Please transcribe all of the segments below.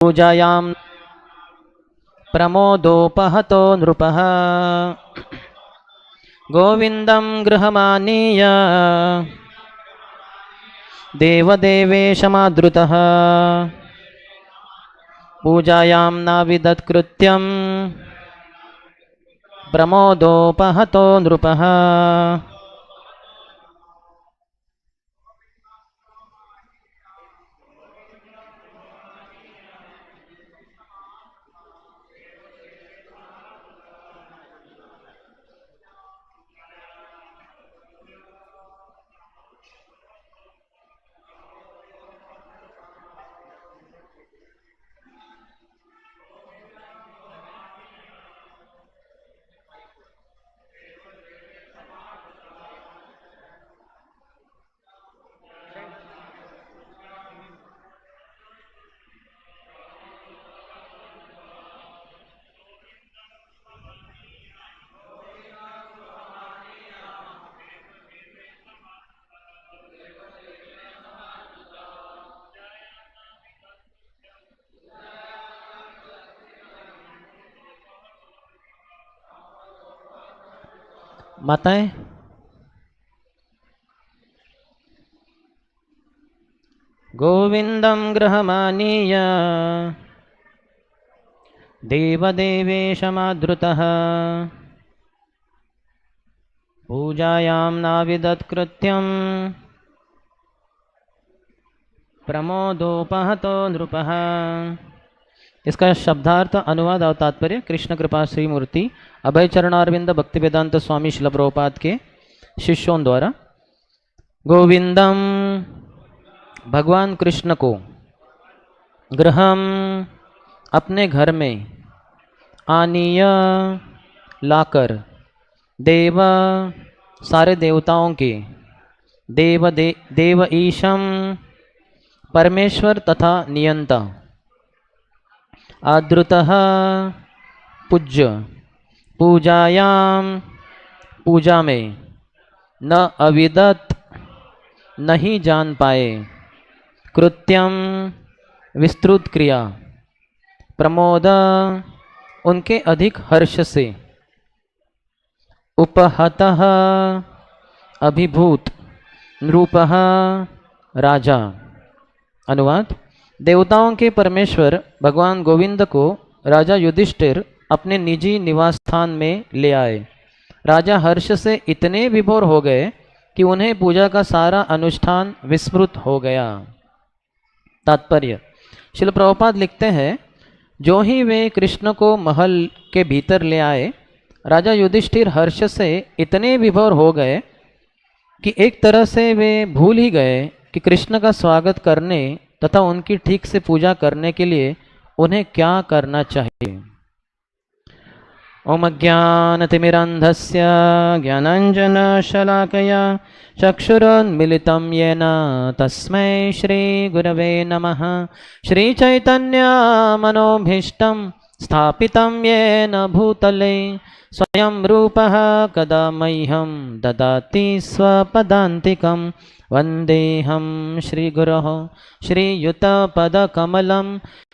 पूजायां प्रमोदोपहतो नृपः गोविन्दं गृहमानीय देवदेवेशमादृतः पूजायां नाविदत्कृत्यं प्रमोदोपहतो नृपः। माताएं गोविन्दं गृहमानीय देवदेवेशमादृतः पूजायां नाविदत्कृत्यं प्रमोदोपहतो नृपः। इसका शब्दार्थ, अनुवाद और तात्पर्य कृष्ण कृपा श्री मूर्ति अभय चरणारविंद भक्ति वेदांत स्वामी शिल प्रभुपाद के शिष्यों द्वारा गोविंदम भगवान कृष्ण को गृहम अपने घर में आनीय लाकर देव सारे देवताओं के देव ईशम परमेश्वर तथा नियंता आदृतः पूज्य पूजायाम पूजा में न अविदत नहीं जान पाए कृत्यम विस्तृत क्रिया प्रमोद उनके अधिक हर्ष से उपहतः अभिभूत नृपः राजा। अनुवाद, देवताओं के परमेश्वर भगवान गोविंद को राजा युधिष्ठिर अपने निजी निवास स्थान में ले आए। राजा हर्ष से इतने विभोर हो गए कि उन्हें पूजा का सारा अनुष्ठान विस्मृत हो गया। तात्पर्य, शिल प्रभुपाद लिखते हैं, जो ही वे कृष्ण को महल के भीतर ले आए, राजा युधिष्ठिर हर्ष से इतने विभोर हो गए कि एक तरह से वे भूल ही गए कि कृष्ण का स्वागत करने तथा उनकी ठीक से पूजा करने के लिए उन्हें क्या करना चाहिए। ओम ज्ञानतिमिरन्धस्य ज्ञानाञ्जनशलाकया चक्षुरोन्मिलितं येन तस्मै श्रीगुरवे नमः। श्रीचैतन्यमनोभीष्टं स्थापितं येन भूतले स्वयं रूपः कदा मह्यं ददाति स्वपदान्तिकं। वन्देऽहं श्रीगुरोः श्रीयुतपदकमलं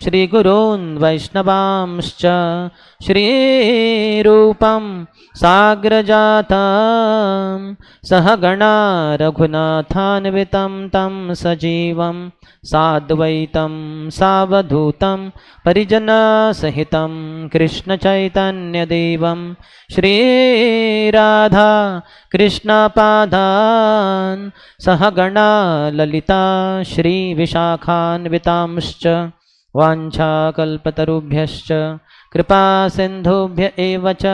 श्रीगुरून् वैष्णवांश्च श्रीरूपं साग्रजातं सहगणा रघुनाथान्वितं तं सजीवं साद्वैतं सावधूतं परिजनसहितं कृष्णचैतन्यदेवं श्रीराधा कृष्णपादान् सहगणा ललिता श्रीविशाखान्वितांश्च वाञ्छाकल्पतरुभ्यश्च कृपा सिन्धुभ्य एव च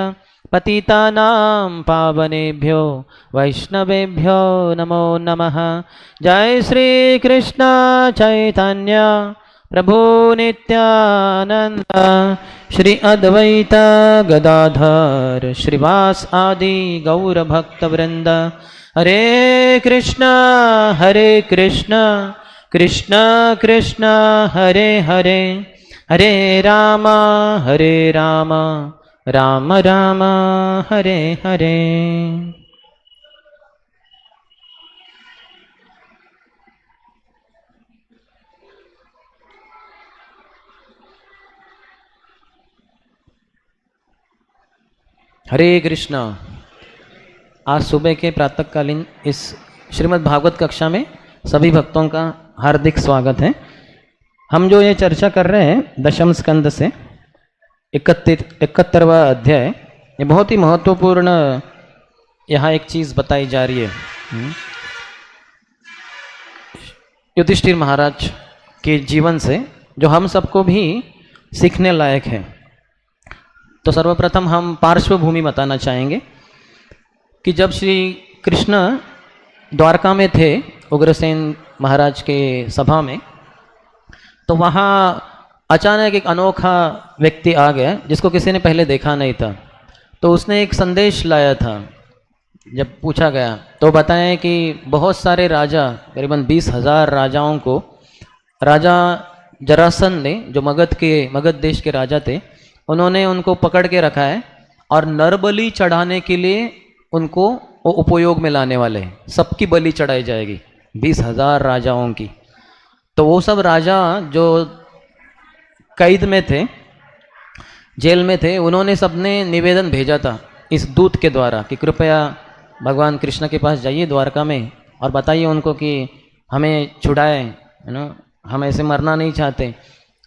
पतितानां पावनेभ्यो वैष्णवेभ्यो नमो नमः। जय श्री कृष्ण चैतन्य प्रभु नित्यानंद श्री अद्वैत गदाधर श्रीवास आदि गौर भक्त वृंद। हरे कृष्ण कृष्ण कृष्ण हरे हरे, हरे राम राम राम हरे हरे। हरे कृष्णा। आज सुबह के प्रातःकालीन इस श्रीमद् भागवत कक्षा में सभी भक्तों का हार्दिक स्वागत है। हम जो ये चर्चा कर रहे हैं दशम स्कंद से 71वां अध्याय, ये बहुत ही महत्वपूर्ण यहाँ एक चीज़ बताई जा रही है। युधिष्ठिर महाराज के जीवन से जो हम सबको भी सीखने लायक है। तो सर्वप्रथम हम पार्श्वभूमि बताना चाहेंगे कि जब श्री कृष्ण द्वारका में थे उग्रसेन महाराज के सभा में, तो वहाँ अचानक एक अनोखा व्यक्ति आ गया जिसको किसी ने पहले देखा नहीं था। तो उसने एक संदेश लाया था। जब पूछा गया तो बताया कि बहुत सारे राजा, करीबन 20,000 राजाओं को राजा जरासंध ने, जो मगध देश के राजा थे, उन्होंने उनको पकड़ के रखा है और नरबलि चढ़ाने के लिए उनको वो उपयोग में लाने वाले हैं। सबकी बलि चढ़ाई जाएगी, 20,000 राजाओं की। तो वो सब राजा जो कैद में थे, जेल में थे, उन्होंने सबने निवेदन भेजा था इस दूत के द्वारा कि कृपया भगवान कृष्ण के पास जाइए द्वारका में और बताइए उनको कि हमें छुड़ाए, हम ऐसे मरना नहीं चाहते।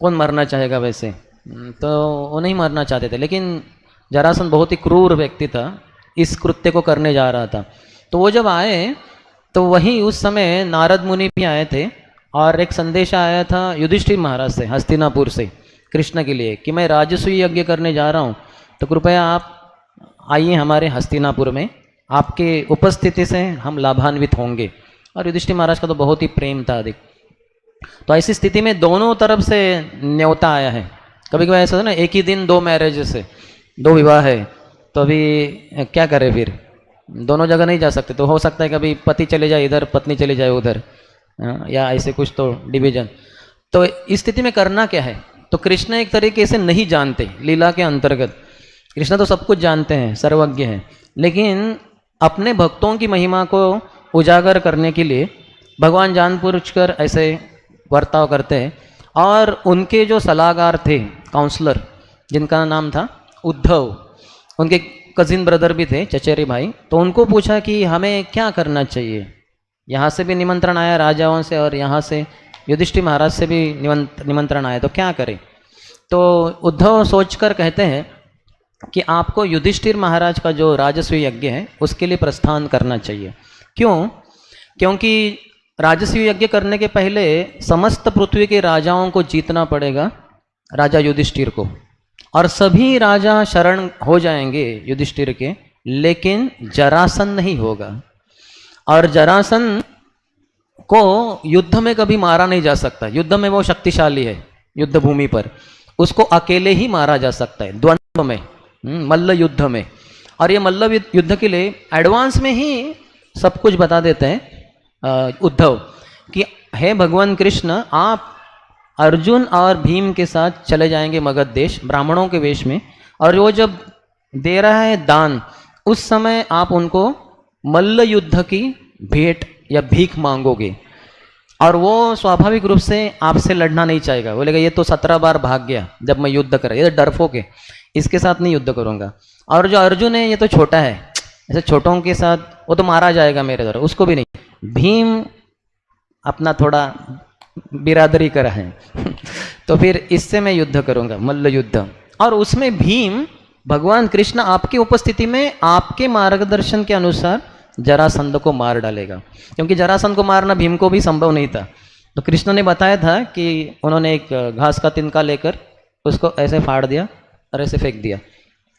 कौन मरना चाहेगा वैसे? तो वो नहीं मरना चाहते थे, लेकिन जरासंध बहुत ही क्रूर व्यक्ति था, इस कृत्य को करने जा रहा था। तो वो जब आए तो वही उस समय नारद मुनि भी आए थे और एक संदेश आया था युधिष्ठिर महाराज से, हस्तिनापुर से, कृष्ण के लिए कि मैं राजसूय यज्ञ करने जा रहा हूँ, तो कृपया आप आइए हमारे हस्तिनापुर में, आपके उपस्थिति से हम लाभान्वित होंगे। और युधिष्ठिर महाराज का तो बहुत ही प्रेम था अधिक। तो ऐसी स्थिति में दोनों तरफ से न्योता आया है। कभी कभी ऐसा है ना, एक ही दिन 2 मैरिज से 2 विवाह है, तो अभी क्या करें, फिर दोनों जगह नहीं जा सकते। तो हो सकता है कभी पति चले जाए इधर, पत्नी चले जाए उधर, या ऐसे कुछ तो डिवीजन। तो इस स्थिति में करना क्या है? तो कृष्ण एक तरीके से नहीं जानते लीला के अंतर्गत। कृष्ण तो सब कुछ जानते हैं, सर्वज्ञ हैं, लेकिन अपने भक्तों की महिमा को उजागर करने के लिए भगवान जानबूझकर ऐसे वर्ताव करते हैं। और उनके जो सलाहकार थे, काउंसलर, जिनका नाम था उद्धव, उनके कजिन ब्रदर भी थे, चचेरे भाई, तो उनको पूछा कि हमें क्या करना चाहिए। यहाँ से भी निमंत्रण आया राजाओं से और यहाँ से युधिष्ठिर महाराज से भी निमंत्रण आया, तो क्या करें? तो उद्धव सोचकर कहते हैं कि आपको युधिष्ठिर महाराज का जो राजसूय यज्ञ है उसके लिए प्रस्थान करना चाहिए। क्यों? क्योंकि राजसूय यज्ञ करने के पहले समस्त पृथ्वी के राजाओं को जीतना पड़ेगा, राजा युधिष्ठिर को, और सभी राजा शरण हो जाएंगे युधिष्ठिर के, लेकिन जरासंध नहीं होगा। और जरासंध को युद्ध में कभी मारा नहीं जा सकता। युद्ध में वो शक्तिशाली है, युद्ध भूमि पर उसको अकेले ही मारा जा सकता है, द्वंद्व में, मल्ल युद्ध में। और ये मल्ल युद्ध के लिए एडवांस में ही सब कुछ बता देते हैं उद्धव कि हे भगवान कृष्ण, आप अर्जुन और भीम के साथ चले जाएंगे मगध देश ब्राह्मणों के वेश में, और वो जब दे रहा है दान, उस समय आप उनको मल्ल युद्ध की भेंट या भीख मांगोगे, और वो स्वाभाविक रूप से आपसे लड़ना नहीं चाहेगा। बोलेगा ये तो 17 बार भाग गया जब मैं युद्ध कर, ये तो डरपोक है, इसके साथ नहीं युद्ध करूँगा। और जो अर्जुन है ये तो छोटा है, ऐसे छोटों के साथ वो तो मारा जाएगा मेरे द्वारा, उसको भी नहीं। भीम अपना थोड़ा बिरादरी करा है तो फिर इससे मैं युद्ध करूँगा, मल्ल युद्ध। और उसमें भीम, भगवान कृष्ण आपकी उपस्थिति में आपके मार्गदर्शन के अनुसार जरासंध को मार डालेगा, क्योंकि जरासंध को मारना भीम को भी संभव नहीं था। तो कृष्ण ने बताया था कि उन्होंने एक घास का तिनका लेकर उसको ऐसे फाड़ दिया और ऐसे फेंक दिया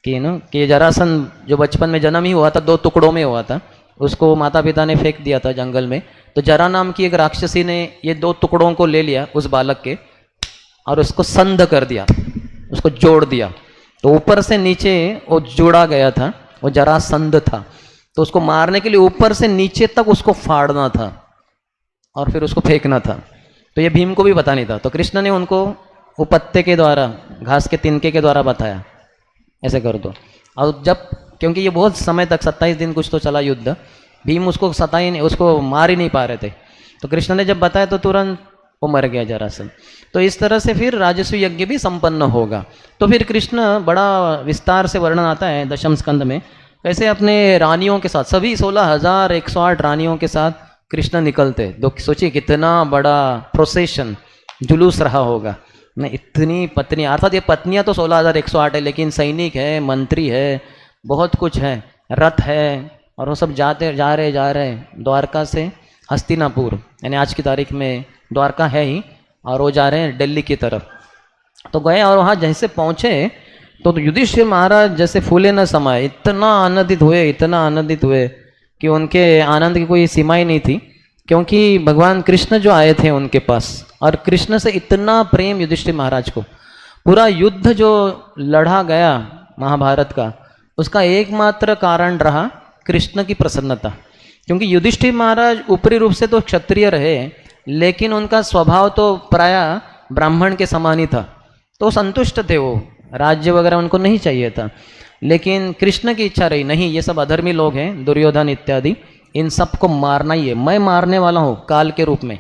कि जरासंध जो बचपन में जन्म ही हुआ था, 2 टुकड़ों में हुआ था, उसको माता पिता ने फेंक दिया था जंगल में। तो जरा नाम की एक राक्षसी ने ये 2 टुकड़ों को ले लिया उस बालक के और उसको संध कर दिया, उसको जोड़ दिया। तो ऊपर से नीचे वो जोड़ा गया था, वो जरासंध था। तो उसको मारने के लिए ऊपर से नीचे तक उसको फाड़ना था और फिर उसको फेंकना था। तो ये भीम को भी पता नहीं था। तो कृष्ण ने उनको वो पत्ते के द्वारा, घास के तिनके के द्वारा बताया, ऐसे कर दो। और जब, क्योंकि ये बहुत समय तक 27 दिन कुछ तो चला युद्ध, भीम उसको सता ही नहीं, उसको मार ही नहीं पा रहे थे। तो कृष्ण ने जब बताया तो तुरंत वो मर गया जरासंध। तो इस तरह से फिर राजस्व यज्ञ भी संपन्न होगा। तो फिर कृष्ण बड़ा विस्तार से वर्णन आता है दशम स्कंद में, कैसे अपने रानियों के साथ, सभी 16,108 रानियों के साथ कृष्ण निकलते। तो सोचिए कितना बड़ा प्रोसेशन, जुलूस रहा होगा न, इतनी पत्नी, अर्थात ये पत्नियां तो 16,108 है, लेकिन सैनिक है, मंत्री है, बहुत कुछ है, रथ है, और वो सब जा रहे द्वारका से हस्तिनापुर, यानी आज की तारीख में द्वारका है ही, और वो जा रहे हैं दिल्ली की तरफ। तो गए और वहाँ जैसे पहुँचे तो युधिष्ठिर महाराज जैसे फूले न समाये, इतना आनंदित हुए कि उनके आनंद की कोई सीमा ही नहीं थी, क्योंकि भगवान कृष्ण जो आए थे उनके पास, और कृष्ण से इतना प्रेम युधिष्ठिर महाराज को। पूरा युद्ध जो लड़ा गया महाभारत का, उसका एकमात्र कारण रहा कृष्ण की प्रसन्नता। क्योंकि युधिष्ठिर महाराज ऊपरी रूप से तो क्षत्रिय रहे, लेकिन उनका स्वभाव तो प्रायः ब्राह्मण के समान ही था, तो संतुष्ट थे वो, राज्य वगैरह उनको नहीं चाहिए था। लेकिन कृष्ण की इच्छा रही, नहीं ये सब अधर्मी लोग हैं, दुर्योधन इत्यादि, इन सबको मारना ही है, मैं मारने वाला हूँ काल के रूप में।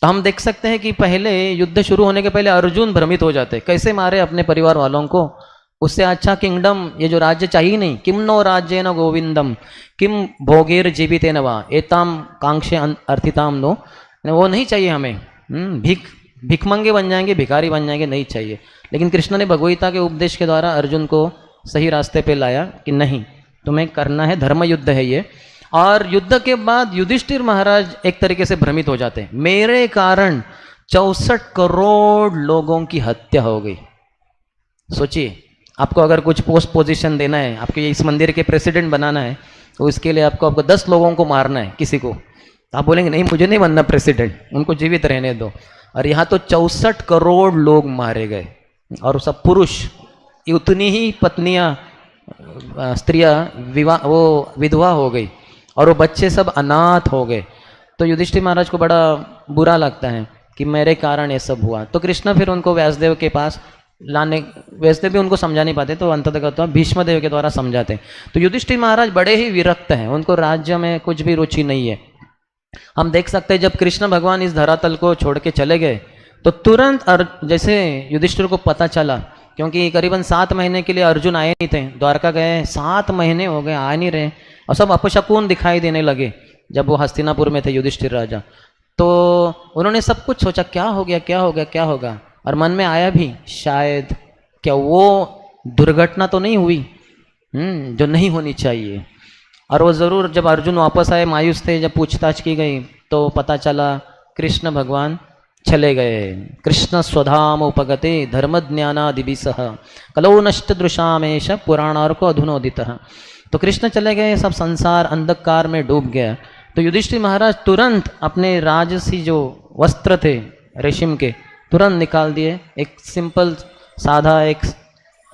तो हम देख सकते हैं कि पहले युद्ध शुरू होने के पहले अर्जुन भ्रमित हो जाते, कैसे मारे अपने परिवार वालों को, उससे अच्छा किंगडम, ये जो राज्य चाहिए नहीं, किम नो राज्य न गोविंदम किम भोगेर जीविते न वा एताम कांक्षे अर्थिताम नो, वो नहीं चाहिए हमें, भिखमंगे बन जाएंगे, भिखारी बन जाएंगे, नहीं चाहिए। लेकिन कृष्ण ने भगवगीता के उपदेश के द्वारा अर्जुन को सही रास्ते पे लाया कि नहीं, तुम्हें करना है, धर्म युद्ध है ये। और युद्ध के बाद युधिष्ठिर महाराज एक तरीके से भ्रमित हो जाते हैं, मेरे कारण 64 करोड़ लोगों की हत्या हो गई। सोचिए, आपको अगर कुछ पोस्ट पोजीशन देना है, आपके इस मंदिर के प्रेसिडेंट बनाना है, तो इसके लिए आपको 10 लोगों को मारना है किसी को, आप बोलेंगे नहीं मुझे नहीं बनना प्रेसिडेंट, उनको जीवित रहने दो। और यहाँ तो 64 करोड़ लोग मारे गए, और सब पुरुष, उतनी ही पत्नियां, स्त्रियां विधवा हो गई, और वो बच्चे सब अनाथ हो गए। तो युधिष्ठिर महाराज को बड़ा बुरा लगता है कि मेरे कारण ये सब हुआ। तो कृष्ण फिर उनको व्यासदेव के पास लाने, व्यासदेव भी उनको समझा नहीं पाते, तो अंततः भीष्मदेव के द्वारा समझाते। तो युधिष्ठिर महाराज बड़े ही विरक्त हैं, उनको राज्य में कुछ भी रुचि नहीं है। हम देख सकते हैं जब कृष्ण भगवान इस धरातल को छोड़ के चले गए, तो तुरंत जैसे युधिष्ठिर को पता चला, क्योंकि करीबन 7 महीने के लिए अर्जुन आए नहीं थे, द्वारका गए 7 महीने हो गए, आ नहीं रहे, और सब अपशकुन दिखाई देने लगे जब वो हस्तिनापुर में थे युधिष्ठिर राजा। तो उन्होंने सब कुछ सोचा, क्या हो गया क्या होगा क्या होगा, और मन में आया भी शायद क्या वो दुर्घटना तो नहीं हुई जो नहीं होनी चाहिए। और वो ज़रूर, जब अर्जुन वापस आए मायूस थे, जब पूछताछ की गई तो पता चला कृष्ण भगवान चले गए। कृष्ण स्वधाम उपगते धर्म ज्ञानादिभिसह कलौ नष्ट दृशामेश पुराणार्को अधुनोदित। तो कृष्ण चले गए, सब संसार अंधकार में डूब गया। तो युधिष्ठिर महाराज तुरंत अपने राजसी जो वस्त्र थे रेशम के, तुरंत निकाल दिए, एक सिंपल साधा एक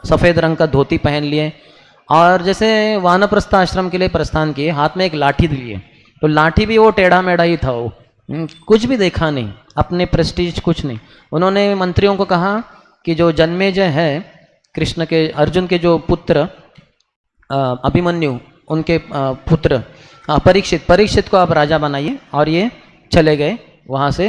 सफ़ेद रंग का धोती पहन लिए, और जैसे वानप्रस्थ आश्रम के लिए प्रस्थान किए, हाथ में एक लाठी लिए। तो लाठी भी वो टेढ़ा मेढ़ा ही था, वो कुछ भी देखा नहीं, अपने प्रेस्टीज कुछ नहीं। उन्होंने मंत्रियों को कहा कि जो जन्मेजय है कृष्ण के, अर्जुन के जो पुत्र अभिमन्यु, उनके पुत्र परीक्षित को आप राजा बनाइए। और ये चले गए वहाँ से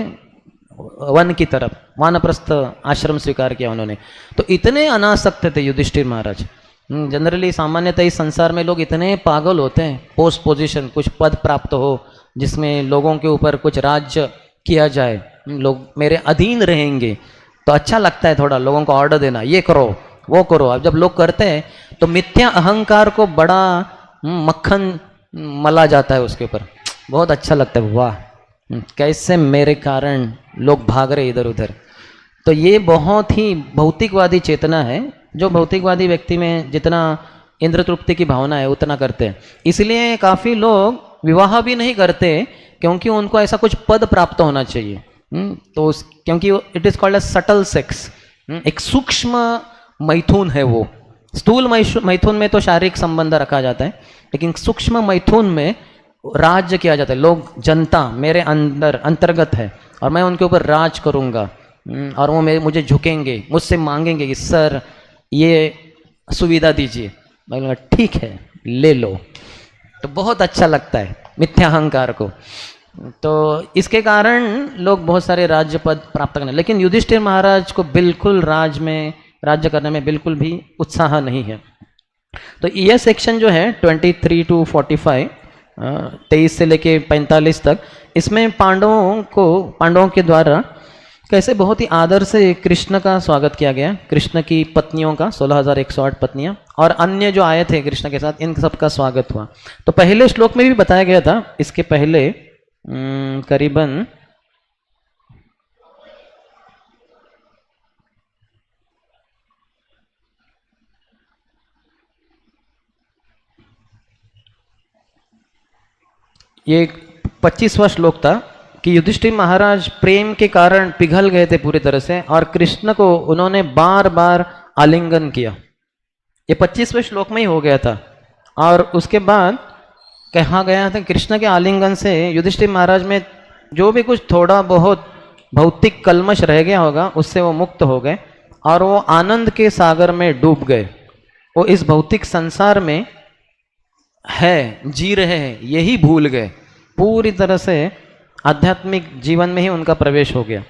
वन की तरफ, वानप्रस्थ आश्रम स्वीकार किया उन्होंने। तो इतने अनासक्त थे युधिष्ठिर महाराज। जनरली सामान्यतः इस संसार में लोग इतने पागल होते हैं, पोस्ट पोजीशन, कुछ पद प्राप्त हो जिसमें लोगों के ऊपर कुछ राज्य किया जाए, लोग मेरे अधीन रहेंगे, तो अच्छा लगता है थोड़ा लोगों को ऑर्डर देना, ये करो वो करो। अब जब लोग करते हैं तो मिथ्या अहंकार को बड़ा मक्खन मला जाता है उसके ऊपर, बहुत अच्छा लगता है, वाह कैसे मेरे कारण लोग भाग रहे इधर उधर। तो ये बहुत ही भौतिकवादी चेतना है, जो भौतिकवादी व्यक्ति में जितना इंद्र तृप्ति की भावना है उतना करते हैं। इसलिए काफ़ी लोग विवाह भी नहीं करते, क्योंकि उनको ऐसा कुछ पद प्राप्त होना चाहिए। तो क्योंकि it is called as subtle sex, एक सूक्ष्म मैथुन है वो। स्थूल मैथुन में तो शारीरिक संबंध रखा जाता है, लेकिन सूक्ष्म मैथुन में राज्य किया जाता है। लोग, जनता मेरे अंदर अंतर्गत है और मैं उनके ऊपर राज करूँगा, और वो मुझे झुकेंगे, मुझसे मांगेंगे कि सर ये सुविधा दीजिए, मैं बोलूँगा ठीक है ले लो। तो बहुत अच्छा लगता है मिथ्या अहंकार को। तो इसके कारण लोग बहुत सारे राज्य पद प्राप्त करने, लेकिन युधिष्ठिर महाराज को बिल्कुल राज्य करने में बिल्कुल भी उत्साह नहीं है। तो यह सेक्शन जो है 23 to 45, 23 से लेके 45 तक, इसमें पांडवों के द्वारा कैसे बहुत ही आदर से कृष्ण का स्वागत किया गया, कृष्ण की पत्नियों का 16,108 पत्नियां और अन्य जो आए थे कृष्ण के साथ, इन सबका स्वागत हुआ। तो पहले श्लोक में भी बताया गया था, इसके पहले करीबन ये 25वां श्लोक था कि युधिष्ठिर महाराज प्रेम के कारण पिघल गए थे पूरी तरह से और कृष्ण को उन्होंने बार बार आलिंगन किया। ये 25वें श्लोक में ही हो गया था। और उसके बाद कहा गया था कृष्ण के आलिंगन से युधिष्ठिर महाराज में जो भी कुछ थोड़ा बहुत भौतिक कल्मश रह गया होगा उससे वो मुक्त हो गए और वो आनंद के सागर में डूब गए। वो इस भौतिक संसार में है, जी रहे हैं, यही भूल गए, पूरी तरह से आध्यात्मिक जीवन में ही उनका प्रवेश हो गया।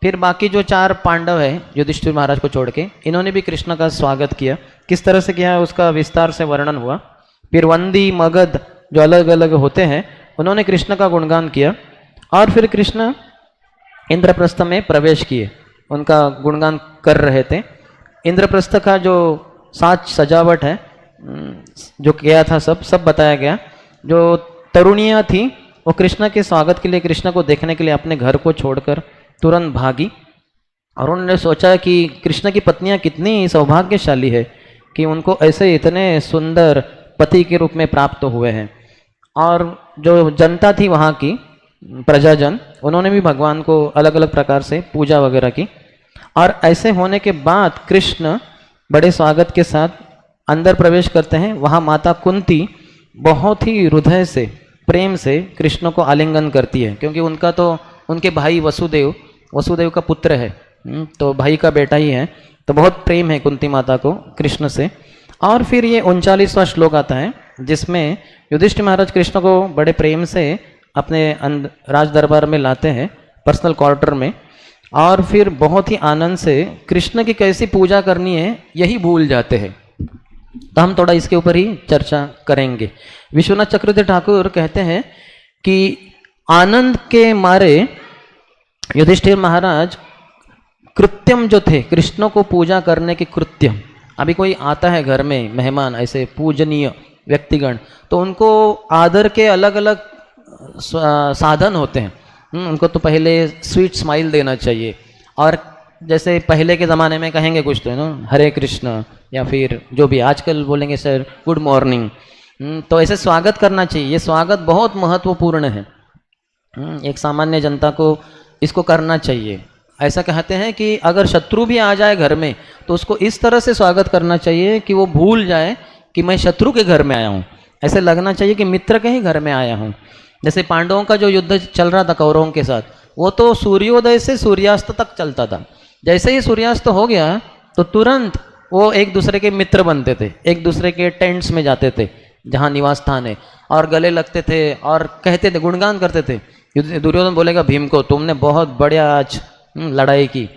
फिर बाकी जो 4 पांडव है युधिष्ठिर महाराज को छोड़ के, इन्होंने भी कृष्ण का स्वागत किया। किस तरह से किया है उसका विस्तार से वर्णन हुआ। फिर वंदी मगध जो अलग अलग होते हैं उन्होंने कृष्ण का गुणगान किया और फिर कृष्ण इंद्रप्रस्थ में प्रवेश किए, उनका गुणगान कर रहे थे। इंद्रप्रस्थ का जो साज सजावट है जो किया था सब बताया गया। जो तरुणियाँ थी वो कृष्ण के स्वागत के लिए, कृष्ण को देखने के लिए अपने घर को छोड़कर तुरंत भागी और उन्होंने सोचा कि कृष्ण की पत्नियां कितनी सौभाग्यशाली है कि उनको ऐसे इतने सुंदर पति के रूप में प्राप्त हुए हैं। और जो जनता थी वहाँ की प्रजाजन, उन्होंने भी भगवान को अलग अलग प्रकार से पूजा वगैरह की। और ऐसे होने के बाद कृष्ण बड़े स्वागत के साथ अंदर प्रवेश करते हैं। वहाँ माता कुंती बहुत ही हृदय से, प्रेम से कृष्ण को आलिंगन करती है, क्योंकि उनका तो उनके भाई वसुदेव का पुत्र है, तो भाई का बेटा ही है, तो बहुत प्रेम है कुंती माता को कृष्ण से। और फिर ये 39वां श्लोक आता है जिसमें युधिष्ठिर महाराज कृष्ण को बड़े प्रेम से अपने राज दरबार में लाते हैं, पर्सनल क्वार्टर में, और फिर बहुत ही आनंद से कृष्ण की कैसी पूजा करनी है यही भूल जाते हैं। तो हम थोड़ा इसके ऊपर ही चर्चा करेंगे। विश्वनाथ चक्रवर्ती ठाकुर कहते हैं कि आनंद के मारे युधिष्ठिर महाराज कृत्यम जो थे, कृष्ण को पूजा करने के कृत्य, अभी कोई आता है घर में मेहमान, ऐसे पूजनीय व्यक्तिगण, तो उनको आदर के अलग अलग साधन होते हैं। उनको तो पहले स्वीट स्माइल देना चाहिए, और जैसे पहले के ज़माने में कहेंगे कुछ तो है ना, हरे कृष्ण, या फिर जो भी आजकल बोलेंगे सर गुड मॉर्निंग, तो ऐसे स्वागत करना चाहिए। ये स्वागत बहुत महत्वपूर्ण है, एक सामान्य जनता को इसको करना चाहिए। ऐसा कहते हैं कि अगर शत्रु भी आ जाए घर में तो उसको इस तरह से स्वागत करना चाहिए कि वो भूल जाए कि मैं शत्रु के घर में आया हूँ, ऐसे लगना चाहिए कि मित्र के ही घर में आया हूँ। जैसे पांडवों का जो युद्ध चल रहा था कौरवों के साथ, वो तो सूर्योदय से सूर्यास्त तक चलता था। जैसे ही सूर्यास्त हो गया तो तुरंत वो एक दूसरे के मित्र बनते थे, एक दूसरे के टेंट्स में जाते थे जहाँ निवास स्थान है, और गले लगते थे और कहते थे, गुणगान करते थे। दुर्योधन बोलेगा भीम को, तुमने बहुत बढ़िया आज लड़ाई की।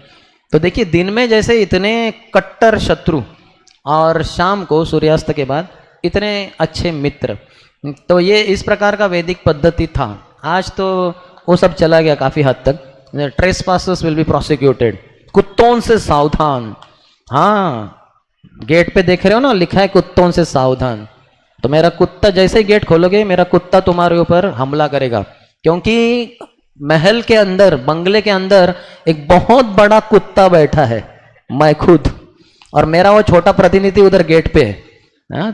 तो देखिए, दिन में जैसे इतने कट्टर शत्रु और शाम को सूर्यास्त के बाद इतने अच्छे मित्र, तो ये इस प्रकार का वैदिक पद्धति था। आज तो वो सब चला गया काफ़ी हद तक। ट्रेसपासर्स विल बी प्रोसिक्यूटेड, कुत्तों से सावधान। हाँ, गेट पे देख रहे हो ना, लिखा है कुत्तों से सावधान। तो मेरा कुत्ता, जैसे ही गेट खोलोगे मेरा कुत्ता तुम्हारे ऊपर हमला करेगा, क्योंकि महल के अंदर, बंगले के अंदर एक बहुत बड़ा कुत्ता बैठा है, मैं खुद, और मेरा वो छोटा प्रतिनिधि उधर गेट पे है।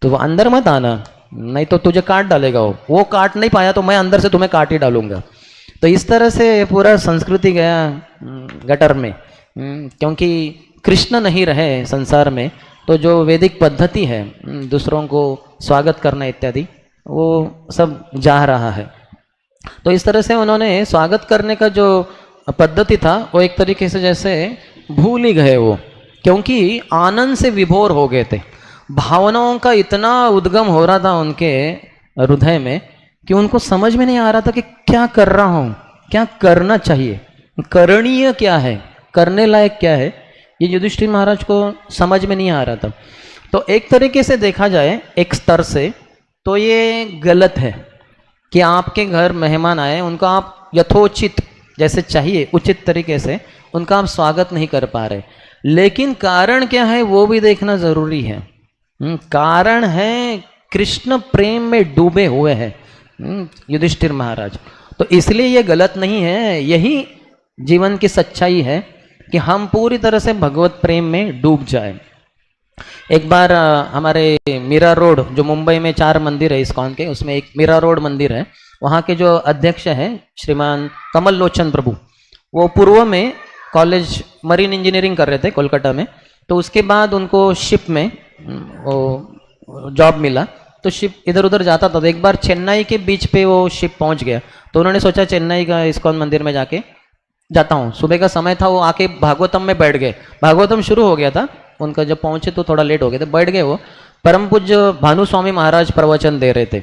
तो वो अंदर मत आना, नहीं तो तुझे काट डालेगा। वो काट नहीं पाया तो मैं अंदर से तुम्हें काट ही डालूंगा। तो इस तरह से पूरा संस्कृति गया गटर में, क्योंकि कृष्ण नहीं रहे संसार में, तो जो वैदिक पद्धति है दूसरों को स्वागत करना इत्यादि, वो सब जा रहा है। तो इस तरह से उन्होंने स्वागत करने का जो पद्धति था वो एक तरीके से जैसे भूल ही गए वो, क्योंकि आनंद से विभोर हो गए थे। भावनाओं का इतना उद्गम हो रहा था उनके हृदय में कि उनको समझ में नहीं आ रहा था कि क्या कर रहा हूँ, क्या करना चाहिए, करणीय क्या है, करने लायक क्या है, ये युधिष्ठिर महाराज को समझ में नहीं आ रहा था। तो एक तरीके से देखा जाए एक स्तर से तो ये गलत है कि आपके घर मेहमान आए, उनका आप यथोचित जैसे चाहिए उचित तरीके से उनका आप स्वागत नहीं कर पा रहे। लेकिन कारण क्या है वो भी देखना जरूरी है। कारण है कृष्ण प्रेम में डूबे हुए हैं युधिष्ठिर महाराज। तो इसलिए ये गलत नहीं है, यही जीवन की सच्चाई है कि हम पूरी तरह से भगवत प्रेम में डूब जाए। एक बार हमारे मीरा रोड, जो मुंबई में 4 मंदिर है इस्कॉन के, उसमें एक मीरा रोड मंदिर है, वहाँ के जो अध्यक्ष हैं श्रीमान कमल लोचन प्रभु, वो पूर्व में कॉलेज मरीन इंजीनियरिंग कर रहे थे कोलकाता में। तो उसके बाद उनको शिप में वो जॉब मिला, तो शिप इधर उधर जाता था। तो एक बार चेन्नई के बीच पे वो शिप पहुंच गया, तो उन्होंने सोचा चेन्नई का इस्कॉन मंदिर में जाके जाता हूँ। सुबह का समय था, वो आके भागवतम में बैठ गए। भागवतम शुरू हो गया था उनका, जब पहुंचे तो थोड़ा लेट हो गया था, बैठ गए वो। परम पूज्य भानु स्वामी महाराज प्रवचन दे रहे थे।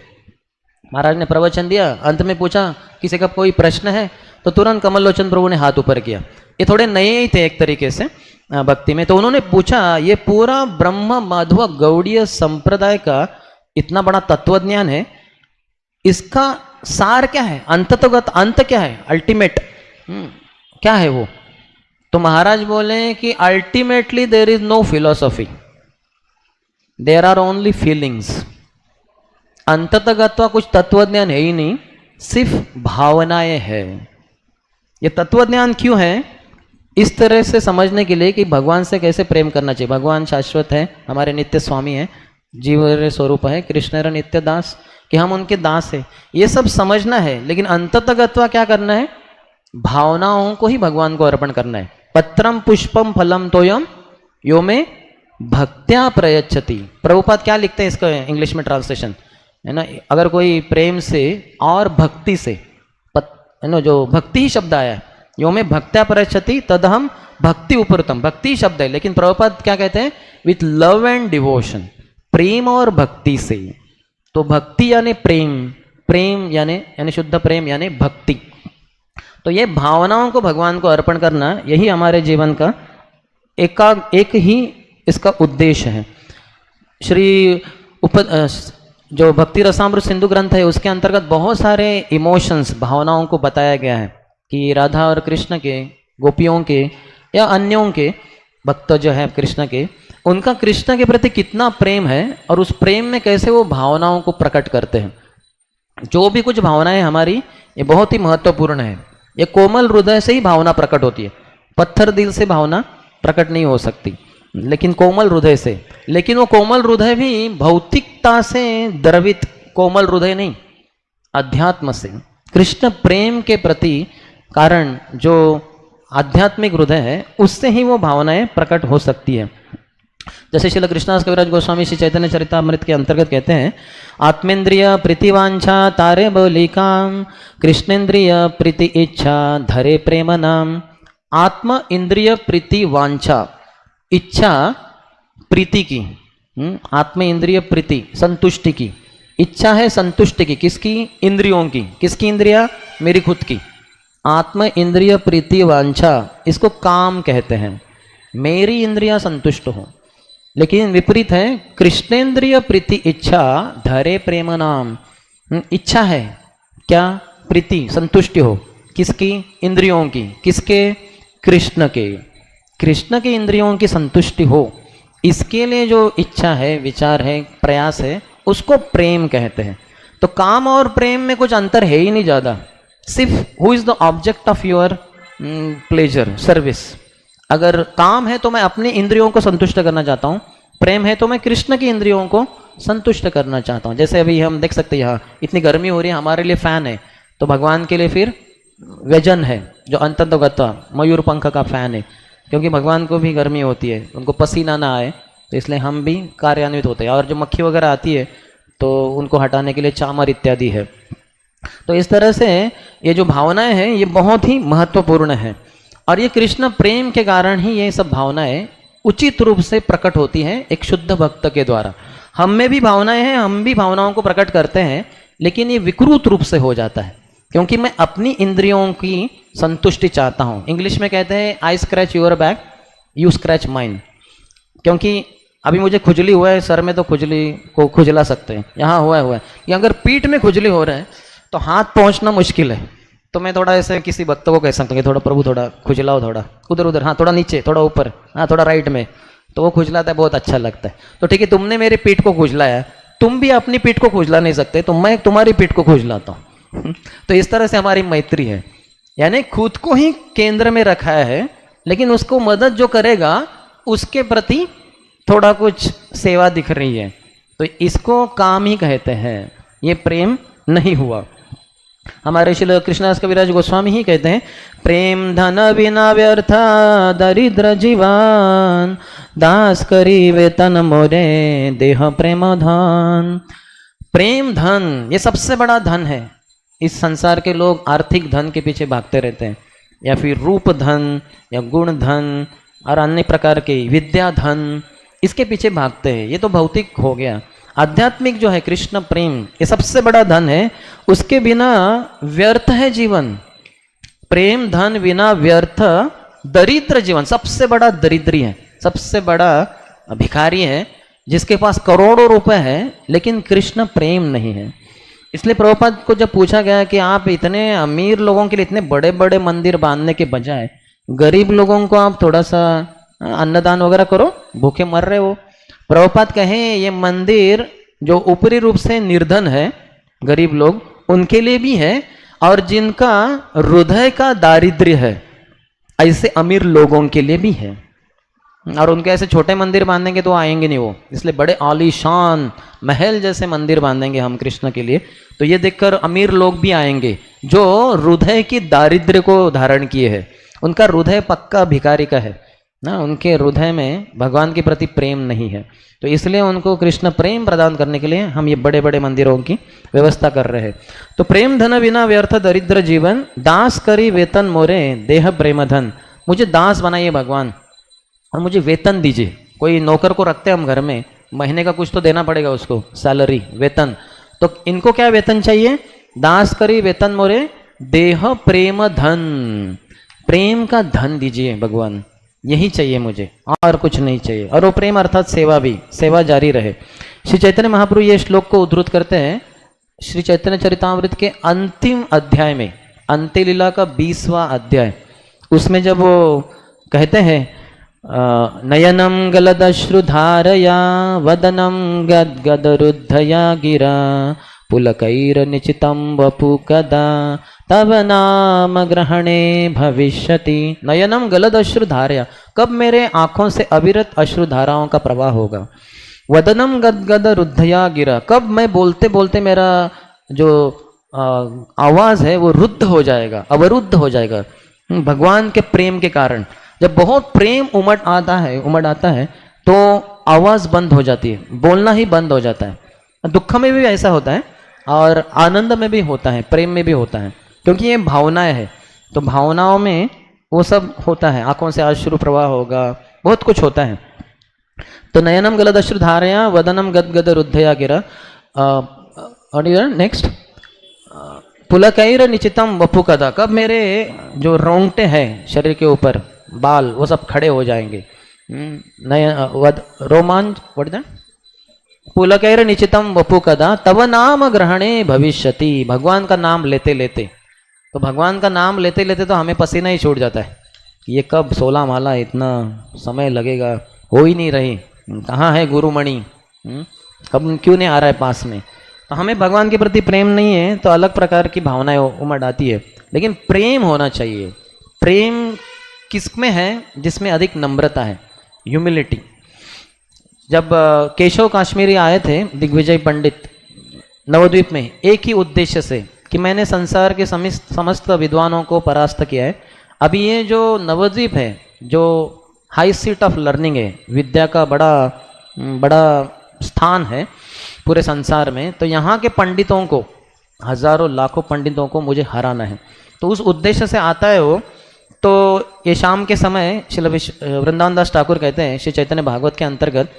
महाराज ने प्रवचन दिया, अंत में पूछा किसी का कोई प्रश्न है, तो तुरंत कमल लोचन प्रभु ने हाथ ऊपर किया। ये थोड़े नए ही थे एक तरीके से भक्ति में, तो उन्होंने पूछा ये पूरा ब्रह्म माधव गौड़ीय संप्रदाय का इतना बड़ा तत्वज्ञान है, इसका सार क्या है, अंततोगत अंत क्या है, अल्टीमेट क्या है वो? तो महाराज बोले कि ultimately there is no philosophy, there are only feelings. अंततगत्वा कुछ तत्वज्ञान है ही नहीं, सिर्फ भावनाएं है। ये तत्वज्ञान क्यों है? इस तरह से समझने के लिए कि भगवान से कैसे प्रेम करना चाहिए। भगवान शाश्वत है, हमारे नित्य स्वामी है, जीव स्वरूप है, कृष्ण नित्य दास, कि हम उनके दास है, ये सब समझना है। लेकिन अंततगत्वा क्या करना है? भावनाओं को ही भगवान को अर्पण करना है। पत्रम पुष्पम फलम तोयम यो में भक्त्या प्रयच्छति। प्रभुपाद क्या लिखते हैं इसका इंग्लिश में ट्रांसलेशन है ना, अगर कोई प्रेम से और भक्ति से, है ना, जो भक्ति ही शब्द आया है, यो में भक्त्या प्रयच्छति तदहम भक्ति उपरतम, भक्ति शब्द है। लेकिन प्रभुपाद क्या कहते हैं? विथ लव एंड डिवोशन, प्रेम और भक्ति से। तो भक्ति यानी प्रेम, प्रेम यानी शुद्ध प्रेम यानी भक्ति। तो ये भावनाओं को भगवान को अर्पण करना, यही हमारे जीवन का एक ही इसका उद्देश्य है। श्री जो भक्ति रसामृत सिंधु ग्रंथ है, उसके अंतर्गत बहुत सारे इमोशंस, भावनाओं को बताया गया है कि राधा और कृष्ण के, गोपियों के या अन्यों के भक्त जो है कृष्ण के, उनका कृष्ण के प्रति कितना प्रेम है और उस प्रेम में कैसे वो भावनाओं को प्रकट करते हैं। जो भी कुछ भावनाएं हमारी, ये बहुत ही महत्वपूर्ण है। ये कोमल हृदय से ही भावना प्रकट होती है, पत्थर दिल से भावना प्रकट नहीं हो सकती, लेकिन कोमल हृदय से। लेकिन वो कोमल हृदय भी भौतिकता से द्रवित कोमल हृदय नहीं, अध्यात्म से, कृष्ण प्रेम के प्रति कारण जो आध्यात्मिक हृदय है, उससे ही वो भावनाएं प्रकट हो सकती है। जैसे श्रील कृष्णदास कविराज गोस्वामी श्री चैतन्य चरितामृत के अंतर्गत कहते हैं, आत्मेंद्रिय प्रीतिवांछा तारे बलिकाम, कृष्णेन्द्रिय प्रीति इच्छा धरे प्रेम नाम। आत्म इंद्रिय प्रीति वांछा, इच्छा प्रीति की, आत्म इंद्रिय प्रीति संतुष्टि की, इच्छा है संतुष्टि की, किसकी? इंद्रियों की। किसकी इंद्रिया? मेरी खुद की। आत्म इंद्रिय प्रीति वांछा, इसको काम कहते हैं, मेरी इंद्रियां संतुष्ट हो। लेकिन विपरीत है, कृष्णेन्द्रिय प्रीति इच्छा धरे प्रेम नाम। इच्छा है क्या? प्रीति, संतुष्टि हो, किसकी? इंद्रियों की। किसके? कृष्ण के। कृष्ण के इंद्रियों की संतुष्टि हो, इसके लिए जो इच्छा है, विचार है, प्रयास है, उसको प्रेम कहते हैं। तो काम और प्रेम में कुछ अंतर है ही नहीं ज़्यादा, सिर्फ who is the object of your pleasure, service. अगर काम है तो मैं अपनी इंद्रियों को संतुष्ट करना चाहता हूँ, प्रेम है तो मैं कृष्ण की इंद्रियों को संतुष्ट करना चाहता हूँ। जैसे अभी हम देख सकते हैं यहाँ इतनी गर्मी हो रही है, हमारे लिए फैन है, तो भगवान के लिए फिर व्यजन है जो अंततोगत्वा मयूर पंख का फैन है, क्योंकि भगवान को भी गर्मी होती है, उनको पसीना ना आए, तो इसलिए हम भी कार्यान्वित होते हैं। और जो मक्खी वगैरह आती है तो उनको हटाने के लिए चामर इत्यादि है। तो इस तरह से ये जो भावनाएं हैं ये बहुत ही महत्वपूर्ण है, और ये कृष्ण प्रेम के कारण ही ये सब भावनाएं उचित रूप से प्रकट होती हैं एक शुद्ध भक्त के द्वारा। हम में भी भावनाएं हैं, हम भी भावनाओं को प्रकट करते हैं, लेकिन ये विकृत रूप से हो जाता है, क्योंकि मैं अपनी इंद्रियों की संतुष्टि चाहता हूँ। इंग्लिश में कहते हैं आई scratch your back, you scratch mind. क्योंकि अभी मुझे खुजली हुआ है, सर में तो खुजली को खुजला सकते हैं, यहाँ हुआ है कि अगर पीठ में खुजली हो रहा है तो हाथ पहुँचना मुश्किल है, तो मैं थोड़ा ऐसे किसी भक्त को कह सकता हूँ कि थोड़ा प्रभु थोड़ा खुजलाओ, थोड़ा उधर उधर, हाँ थोड़ा नीचे, थोड़ा ऊपर, हाँ थोड़ा राइट में, तो वो खुजलाता है, बहुत अच्छा लगता है। तो ठीक है, तुमने मेरी पीठ को खुजलाया, तुम भी अपनी पीठ को खुजला नहीं सकते, तो मैं तुम्हारी पीठ को खुजलाता हूँ। तो इस तरह से हमारी मैत्री है, यानी खुद को ही केंद्र में रखा है, लेकिन उसको मदद जो करेगा उसके प्रति थोड़ा कुछ सेवा दिख रही है, तो इसको काम ही कहते हैं, ये प्रेम नहीं हुआ। हमारे श्री कृष्णदास कविराज गोस्वामी ही कहते हैं, प्रेम धन बिना व्यर्थ दरिद्र जीवन, दास करी वेतन मोरे देह प्रेम धन। प्रेम धन ये सबसे बड़ा धन है। इस संसार के लोग आर्थिक धन के पीछे भागते रहते हैं, या फिर रूप धन या गुण धन और अन्य प्रकार के विद्या धन, इसके पीछे भागते हैं। ये तो भौतिक हो गया। आध्यात्मिक जो है कृष्ण प्रेम, ये सबसे बड़ा धन है, उसके बिना व्यर्थ है जीवन। प्रेम धन बिना व्यर्थ दरिद्र जीवन, सबसे बड़ा दरिद्री है, सबसे बड़ा भिखारी है, जिसके पास करोड़ों रुपए हैं लेकिन कृष्ण प्रेम नहीं है। इसलिए प्रभुपाद को जब पूछा गया कि आप इतने अमीर लोगों के लिए इतने बड़े बड़े मंदिर बांधने के बजाय गरीब लोगों को आप थोड़ा सा अन्नदान वगैरह करो, भूखे मर रहे हो। प्रभुपाद कहें ये मंदिर जो ऊपरी रूप से निर्धन है, गरीब लोग, उनके लिए भी है, और जिनका हृदय का दारिद्र्य है ऐसे अमीर लोगों के लिए भी है। और उनके ऐसे छोटे मंदिर बांधेंगे तो आएंगे नहीं वो, इसलिए बड़े आलीशान महल जैसे मंदिर बांधेंगे हम कृष्ण के लिए, तो ये देखकर अमीर लोग भी आएंगे जो हृदय की दारिद्र्य को धारण किए हैं। उनका हृदय पक्का भिखारी का है ना, उनके हृदय में भगवान के प्रति प्रेम नहीं है, तो इसलिए उनको कृष्ण प्रेम प्रदान करने के लिए हम ये बड़े बड़े मंदिरों की व्यवस्था कर रहे हैं। तो प्रेम धन बिना व्यर्थ दरिद्र जीवन, दास करी वेतन मोरे देह प्रेम धन। मुझे दास बनाइए भगवान और मुझे वेतन दीजिए। कोई नौकर को रखते हैं हम घर में, महीने का कुछ तो देना पड़ेगा उसको, सैलरी, वेतन। तो इनको क्या वेतन चाहिए? दास करी वेतन मोरे देह प्रेम धन, प्रेम का धन दीजिए भगवान, यही चाहिए मुझे, और कुछ नहीं चाहिए। और वो प्रेम अर्थात सेवा भी, सेवा जारी रहे। श्री चैतन्य महाप्रभु ये श्लोक को उद्धृत करते हैं श्री चैतन्य चरितामृत के अंतिम अध्याय में, अंत्य लीला का 20वां अध्याय, उसमें जब वो कहते हैं नयनम गलदश्रुधारया वदनम गदगदरुद्धया गिरा पुलकैर निचितं वपु कदा तब नाम ग्रहणे भविष्यति। नयनम गलदश्रुधारया, कब मेरे आंखों से अविरत अश्रुधाराओं का प्रवाह होगा। वदनम गदगद रुद्धया गिरा, कब मैं बोलते बोलते मेरा जो आवाज है वो रुद्ध हो जाएगा, अवरुद्ध हो जाएगा भगवान के प्रेम के कारण। जब बहुत प्रेम उमड़ आता है तो आवाज बंद हो जाती है, बोलना ही बंद हो जाता है। दुख में भी ऐसा होता है और आनंद में भी होता है, प्रेम में भी होता है, क्योंकि ये भावनाएं है। तो भावनाओं में वो सब होता है, आंखों से अश्रु प्रवाह होगा, बहुत कुछ होता है। तो नयनम गलद अश्रु धारया वदनम गदगद रुद्धया गिरा, नेक्स्ट पुलकैर निचितम वपु कदा, कब मेरे जो रोंगटे हैं शरीर के ऊपर, बाल, वो सब खड़े हो जाएंगे। रोमांच व्हाट पुलकैर निचितम वपु कदा तब नाम ग्रहणे भविष्यति। भगवान का नाम लेते लेते, तो भगवान का नाम लेते लेते तो हमें पसीना ही छूट जाता है, ये कब 16 माला, इतना समय लगेगा, हो ही नहीं रही, कहाँ है गुरुमणि, कब क्यों नहीं आ रहा है पास में। तो हमें भगवान के प्रति प्रेम नहीं है तो अलग प्रकार की भावनाएं उमड़ आती है, लेकिन प्रेम होना चाहिए। प्रेम किसमें है? जिसमें अधिक नम्रता है, ह्यूमिलिटी। जब केशव काश्मीरी आए थे दिग्विजय पंडित नवद्वीप में, एक ही उद्देश्य से कि मैंने संसार के समस्त विद्वानों को परास्त किया है। अभी ये जो नवद्वीप है, जो हाई सीट ऑफ लर्निंग है, विद्या का बड़ा स्थान है पूरे संसार में, तो यहाँ के पंडितों को, हजारों लाखों पंडितों को मुझे हराना है। तो उस उद्देश्य से आता है वो। तो ये शाम के समय श्री वृंदावन दास ठाकुर कहते हैं श्री चैतन्य भागवत के अंतर्गत,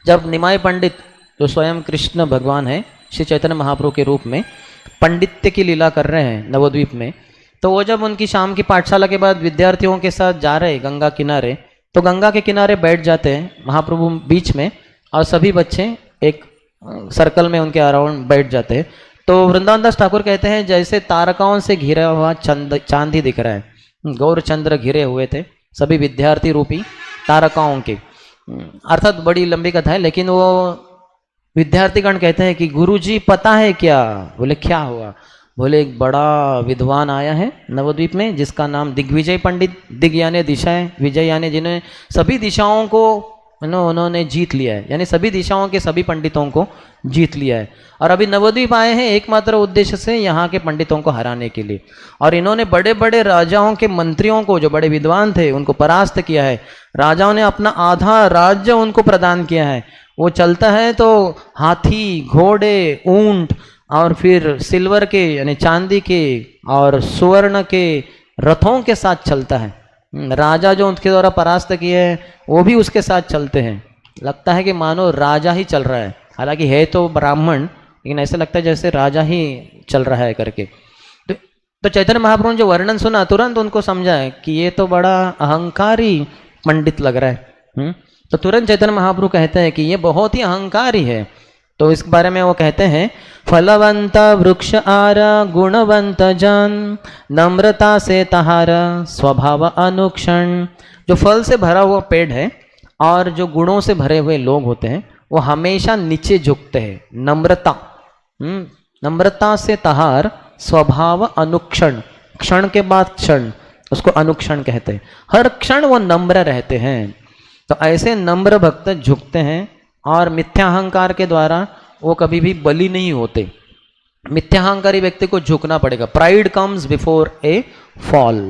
जब निमाय पंडित जो स्वयं कृष्ण भगवान है श्री चैतन्य महाप्रभु के रूप में पंडित्य की लीला कर रहे हैं नवद्वीप में। तो वो जब उनकी शाम की पाठशाला के बाद विद्यार्थियों के साथ जा रहे गंगा किनारे, तो गंगा के किनारे बैठ जाते हैं महाप्रभु बीच में, और सभी बच्चे एक सर्कल में उनके अराउंड बैठ जाते हैं। तो वृंदावन दास ठाकुर कहते हैं जैसे तारकाओं से घिरा हुआ चांद ही दिख रहा है। गौर चंद्र घिरे हुए थे सभी विद्यार्थी रूपी तारकाओं के। अर्थात बड़ी लंबी कथा है, लेकिन वो विद्यार्थीगण कहते हैं कि गुरुजी पता है क्या? बोले क्या हुआ? बोले एक बड़ा विद्वान आया है नवद्वीप में जिसका नाम दिग्विजय पंडित, दिग यानी दिशाएं, विजय यानी जिन्हें सभी दिशाओं को उन्होंने जीत लिया है, यानी सभी दिशाओं के सभी पंडितों को जीत लिया है। और अभी नवद्वीप आए हैं एकमात्र उद्देश्य से यहाँ के पंडितों को हराने के लिए। और इन्होंने बड़े बड़े राजाओं के मंत्रियों को, जो बड़े विद्वान थे, उनको परास्त किया है। राजाओं ने अपना आधा राज्य उनको प्रदान किया है। वो चलता है तो हाथी, घोड़े, ऊंट और फिर सिल्वर के यानी चांदी के और स्वर्ण के रथों के साथ चलता है। राजा जो उनके द्वारा परास्त किए हैं वो भी उसके साथ चलते हैं। लगता है कि मानो राजा ही चल रहा है, हालांकि है तो ब्राह्मण, लेकिन ऐसा लगता है जैसे राजा ही चल रहा है करके। तो चैतन्य महाप्रभु ने जो वर्णन सुना तुरंत उनको समझा है कि ये तो बड़ा अहंकारी पंडित लग रहा है। तो तुरंत चैतन्य महाप्रभु कहते हैं कि ये बहुत ही अहंकारी है। तो इस बारे में वो कहते हैं, फलवंत वृक्ष आर गुणवंत जन, नम्रता से तहारा स्वभाव अनुक्षण। जो फल से भरा हुआ पेड़ है और जो गुणों से भरे हुए लोग होते हैं वो हमेशा नीचे झुकते हैं। नम्रता, नम्रता से तहार, स्वभाव अनुक्षण, क्षण के बाद क्षण, उसको अनुक्षण कहते हैं। हर क्षण वो नम्र रहते हैं। तो ऐसे नम्र भक्त झुकते हैं और मिथ्याहंकार के द्वारा वो कभी भी बलि नहीं होते। मिथ्याहंकारी व्यक्ति को झुकना पड़ेगा। Pride comes before A fall.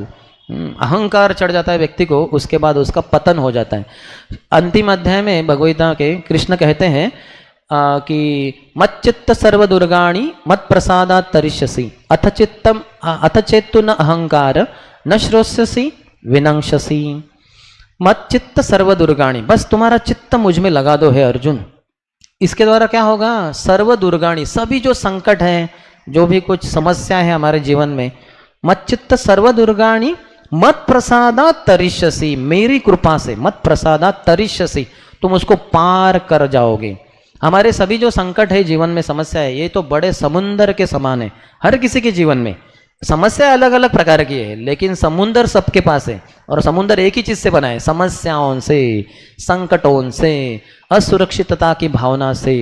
अहंकार चढ़ जाता है व्यक्ति को, उसके बाद उसका पतन हो जाता है। अंतिम अध्याय में भगवद्गीता के कृष्ण कहते हैं कि मत चित्त सर्व दुर्गाणी मत प्रसादात तरिष्यसि, अथ चेत्तु न अहंकार न श्रोष्यसि विनंक्षसि। मत चित्त सर्व दुर्गाणी, बस तुम्हारा चित्त मुझ में लगा दो है अर्जुन। इसके द्वारा क्या होगा? सर्व दुर्गाणी, सभी जो संकट है, जो भी कुछ समस्या है हमारे जीवन में, मत चित्त सर्व दुर्गाणी मत प्रसादा तरिष्यसि, मेरी कृपा से, मत प्रसादा तरिष्यसि, तुम उसको पार कर जाओगे। हमारे सभी जो संकट है जीवन में, समस्या है, ये तो बड़े समुंदर के समान है। हर किसी के जीवन में समस्या अलग अलग प्रकार की है, लेकिन समुंदर सबके पास है। और समुंदर एक ही चीज से बना है, समस्याओं से, संकटों से, असुरक्षितता की भावना से।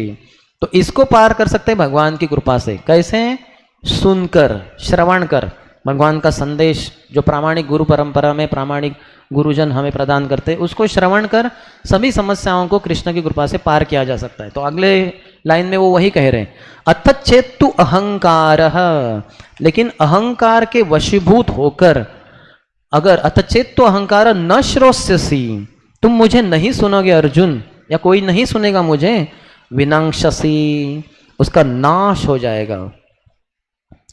तो इसको पार कर सकते हैं भगवान की कृपा से। कैसे? सुनकर, श्रवण कर भगवान का संदेश, जो प्रामाणिक गुरु परंपरा में प्रामाणिक गुरुजन हमें प्रदान करते हैं, उसको श्रवण कर सभी समस्याओं को कृष्ण की कृपा से पार किया जा सकता है। तो अगले लाइन में वो वही कह रहे हैं, अथ चेत्तु अहंकार, लेकिन अहंकार के वशीभूत होकर, अगर अथ चेत्तु अहंकार न श्रोष्यसि, तुम मुझे नहीं सुनोगे अर्जुन, या कोई नहीं सुनेगा मुझे, विनंक्षसि, उसका नाश हो जाएगा,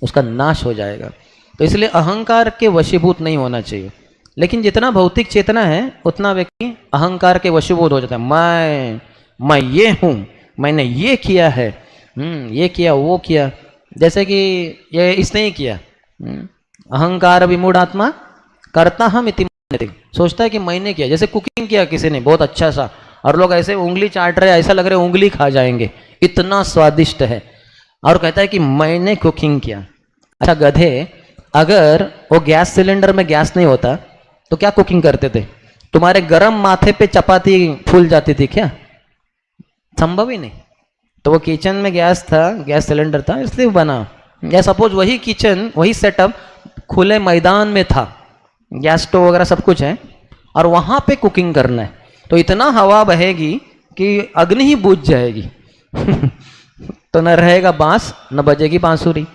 उसका नाश हो जाएगा। तो इसलिए अहंकार के वशीभूत नहीं होना चाहिए। लेकिन जितना भौतिक चेतना है उतना व्यक्ति अहंकार के वशीभूत हो जाता है। मैं ये हूँ, मैंने ये किया है, ये किया, वो किया, जैसे कि ये इसने ही किया। अहंकार विमूढ़ आत्मा करता हम इति मन्यते, सोचता है कि मैंने किया। जैसे कुकिंग किया किसी ने बहुत अच्छा सा, और लोग ऐसे उंगली चाट रहे, ऐसा लग रहा है उंगली खा जाएंगे, इतना स्वादिष्ट है, और कहता है कि मैंने कुकिंग किया। अच्छा गधे, अगर वो गैस सिलेंडर में गैस नहीं होता तो क्या कुकिंग करते थे? तुम्हारे गरम माथे पे चपाती फूल जाती थी क्या? संभव ही नहीं। तो वो किचन में गैस था, गैस सिलेंडर था, इसलिए बना। या सपोज वही किचन, वही सेटअप खुले मैदान में था, गैस स्टोव वगैरह सब कुछ है, और वहाँ पे कुकिंग करना है, तो इतना हवा बहेगी कि अग्नि ही बुझ जाएगी। तो न रहेगा बांस, न बजेगी बांसुरी,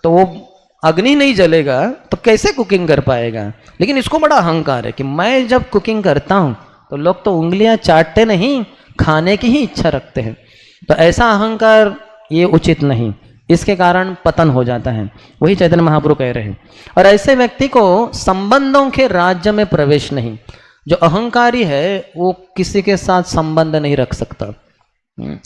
तो वो अग्नि नहीं जलेगा तो कैसे कुकिंग कर पाएगा? लेकिन इसको बड़ा अहंकार है कि मैं जब कुकिंग करता हूँ तो लोग तो उंगलियां चाटते नहीं, खाने की ही इच्छा रखते हैं। तो ऐसा अहंकार ये उचित नहीं, इसके कारण पतन हो जाता है। वही चैतन्य महाप्रभु कह रहे हैं। और ऐसे व्यक्ति को संबंधों के राज्य में प्रवेश नहीं। जो अहंकारी है वो किसी के साथ संबंध नहीं रख सकता।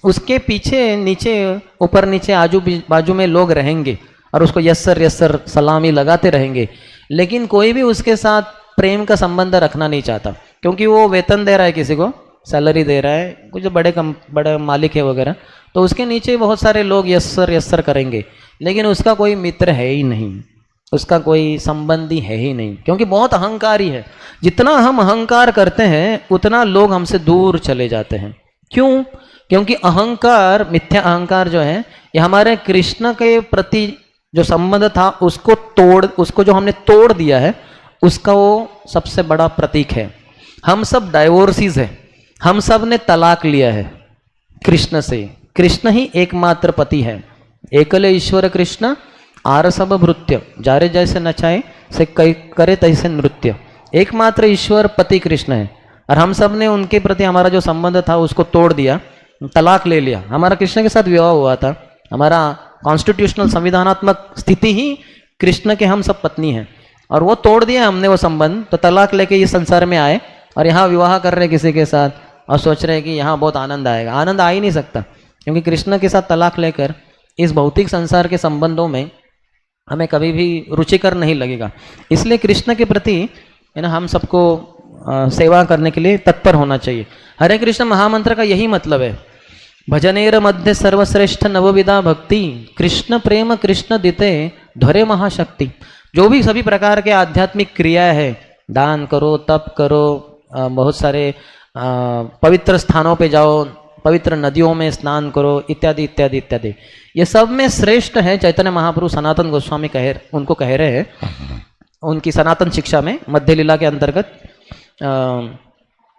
उसके पीछे नीचे ऊपर नीचे आजू बाजू में लोग रहेंगे और उसको यस सर सलामी लगाते रहेंगे, लेकिन कोई भी उसके साथ प्रेम का संबंध रखना नहीं चाहता, क्योंकि वो वेतन दे रहा है, किसी को सैलरी दे रहा है, कुछ बड़े मालिक है वगैरह, तो उसके नीचे बहुत सारे लोग यस सर करेंगे, लेकिन उसका कोई मित्र है ही नहीं, उसका कोई संबंधी है ही नहीं, क्योंकि बहुत अहंकारी है। जितना हम अहंकार करते हैं उतना लोग हमसे दूर चले जाते हैं। क्यों? क्योंकि अहंकार, मिथ्या अहंकार जो है, ये हमारे कृष्ण के प्रति जो संबंध था उसको जो हमने तोड़ दिया है, उसका वो सबसे बड़ा प्रतीक है। हम सब डाइवोर्सीज है, हम सब ने तलाक लिया है कृष्ण से। कृष्ण ही एकमात्र पति है। एकले ईश्वर कृष्ण आर सब भृत्य, जारे जैसे नचाए से करे तैसे नृत्य। एकमात्र ईश्वर पति कृष्ण है, और हम सब ने उनके प्रति हमारा जो संबंध था उसको तोड़ दिया, तलाक ले लिया। हमारा कृष्ण के साथ विवाह हुआ था, हमारा कॉन्स्टिट्यूशनल संविधानात्मक स्थिति ही कृष्ण के हम सब पत्नी हैं, और वो तोड़ दिया हमने वो संबंध, तो तलाक लेके इस संसार में आए और यहाँ विवाह कर रहे किसी के साथ और सोच रहे कि यहाँ बहुत आनंद आएगा। आनंद आ ही नहीं सकता, क्योंकि कृष्ण के साथ तलाक लेकर इस भौतिक संसार के संबंधों में हमें कभी भी रुचिकर नहीं लगेगा। इसलिए कृष्ण के प्रति है ना, हम सबको सेवा करने के लिए तत्पर होना चाहिए। हरे कृष्ण महामंत्र का यही मतलब है। भजनेर मध्य सर्वश्रेष्ठ नवविधा भक्ति, कृष्ण प्रेम कृष्ण दिते ध्वरे महाशक्ति। जो भी सभी प्रकार के आध्यात्मिक क्रिया है, दान करो, तप करो, बहुत सारे पवित्र स्थानों पे जाओ, पवित्र नदियों में स्नान करो, इत्यादि इत्यादि इत्यादि, ये सब में श्रेष्ठ है चैतन्य महाप्रभु सनातन गोस्वामी उनको कह रहे हैं उनकी सनातन शिक्षा में, मध्य लीला के अंतर्गत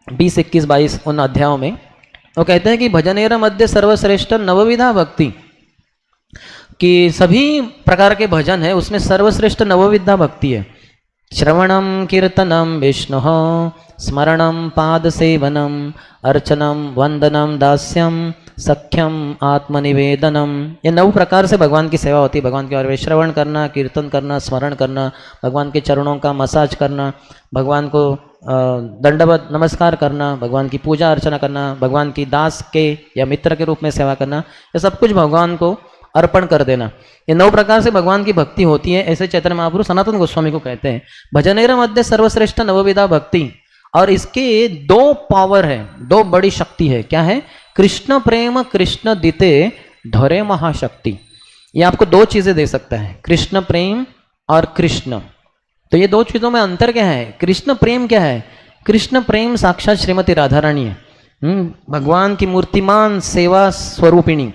20, 21, 22 उन अध्यायों में वो कहते हैं कि भजनेर मध्य सर्वश्रेष्ठ नवविधा भक्ति, कि सभी प्रकार के भजन है उसमें सर्वश्रेष्ठ नवविधा भक्ति है। श्रवणम कीर्तनम विष्णु स्मरणम पाद सेवनम अर्चनम वंदनम दास्यम सख्यम आत्मनिवेदनम। ये 9 प्रकार से भगवान की सेवा होती है। भगवान के बारे में श्रवण करना, कीर्तन करना, स्मरण करना, भगवान के चरणों का मसाज करना, भगवान को दंडवत नमस्कार करना, भगवान की पूजा अर्चना करना, भगवान की दास के या मित्र के रूप में सेवा करना, ये सब कुछ भगवान को अर्पण कर देना। ये 9 प्रकार से भगवान की भक्ति होती है, ऐसे चैतन्य महाप्रभु सनातन गोस्वामी को कहते हैं। भजनेर मध्य सर्वश्रेष्ठ नवविधा भक्ति, और इसके 2 पावर है, 2 बड़ी शक्ति है। क्या है? कृष्ण प्रेम कृष्ण दिते ध्वरे महाशक्ति। ये आपको 2 चीजें दे सकता है, कृष्ण प्रेम और कृष्ण। तो ये 2 चीजों में अंतर क्या है? कृष्ण प्रेम क्या है? कृष्ण प्रेम साक्षात श्रीमती राधा रानी है, भगवान की मूर्तिमान सेवा स्वरूपिणी,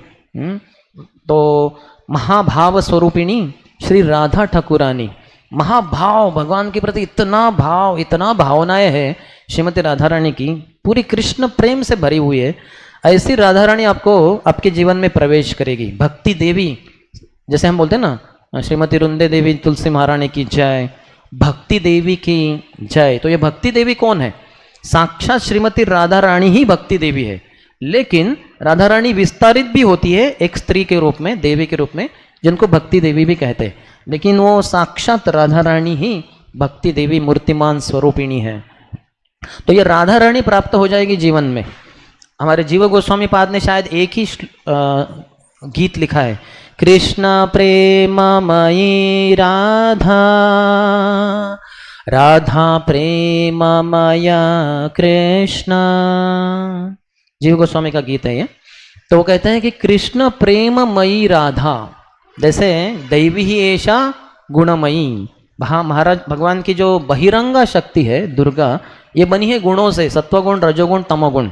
तो महाभाव स्वरूपिणी श्री राधा ठाकुरानी। महाभाव, भगवान के प्रति इतना भाव, इतना भावनाएं है श्रीमती राधा रानी की, पूरी कृष्ण प्रेम से भरी हुई है। ऐसी राधा रानी आपको आपके जीवन में प्रवेश करेगी। भक्ति देवी, जैसे हम बोलते हैं ना, श्रीमती रुंदे देवी तुलसी महारानी की जय, भक्ति देवी की जय। तो ये भक्ति देवी कौन है? साक्षात श्रीमती राधा रानी ही भक्ति देवी है। लेकिन राधा रानी विस्तारित भी होती है एक स्त्री के रूप में, देवी के रूप में, जिनको भक्ति देवी भी कहते हैं, लेकिन वो साक्षात राधा रानी ही भक्ति देवी मूर्तिमान स्वरूपिणी है। तो ये राधा रानी प्राप्त हो जाएगी जीवन में। हमारे जीव गोस्वामी पाद ने शायद एक ही गीत लिखा है, कृष्ण प्रेममयी राधा, राधा प्रेममया कृष्ण। जीव गोस्वामी का गीत है ये। तो वो कहते हैं कि कृष्ण प्रेममयी राधा, जैसे दैवी ही ऐशा गुणमयी। महाराज भगवान की जो बहिरंगा शक्ति है दुर्गा, ये बनी है गुणों से, सत्वगुण, रजोगुण, तमोगुण।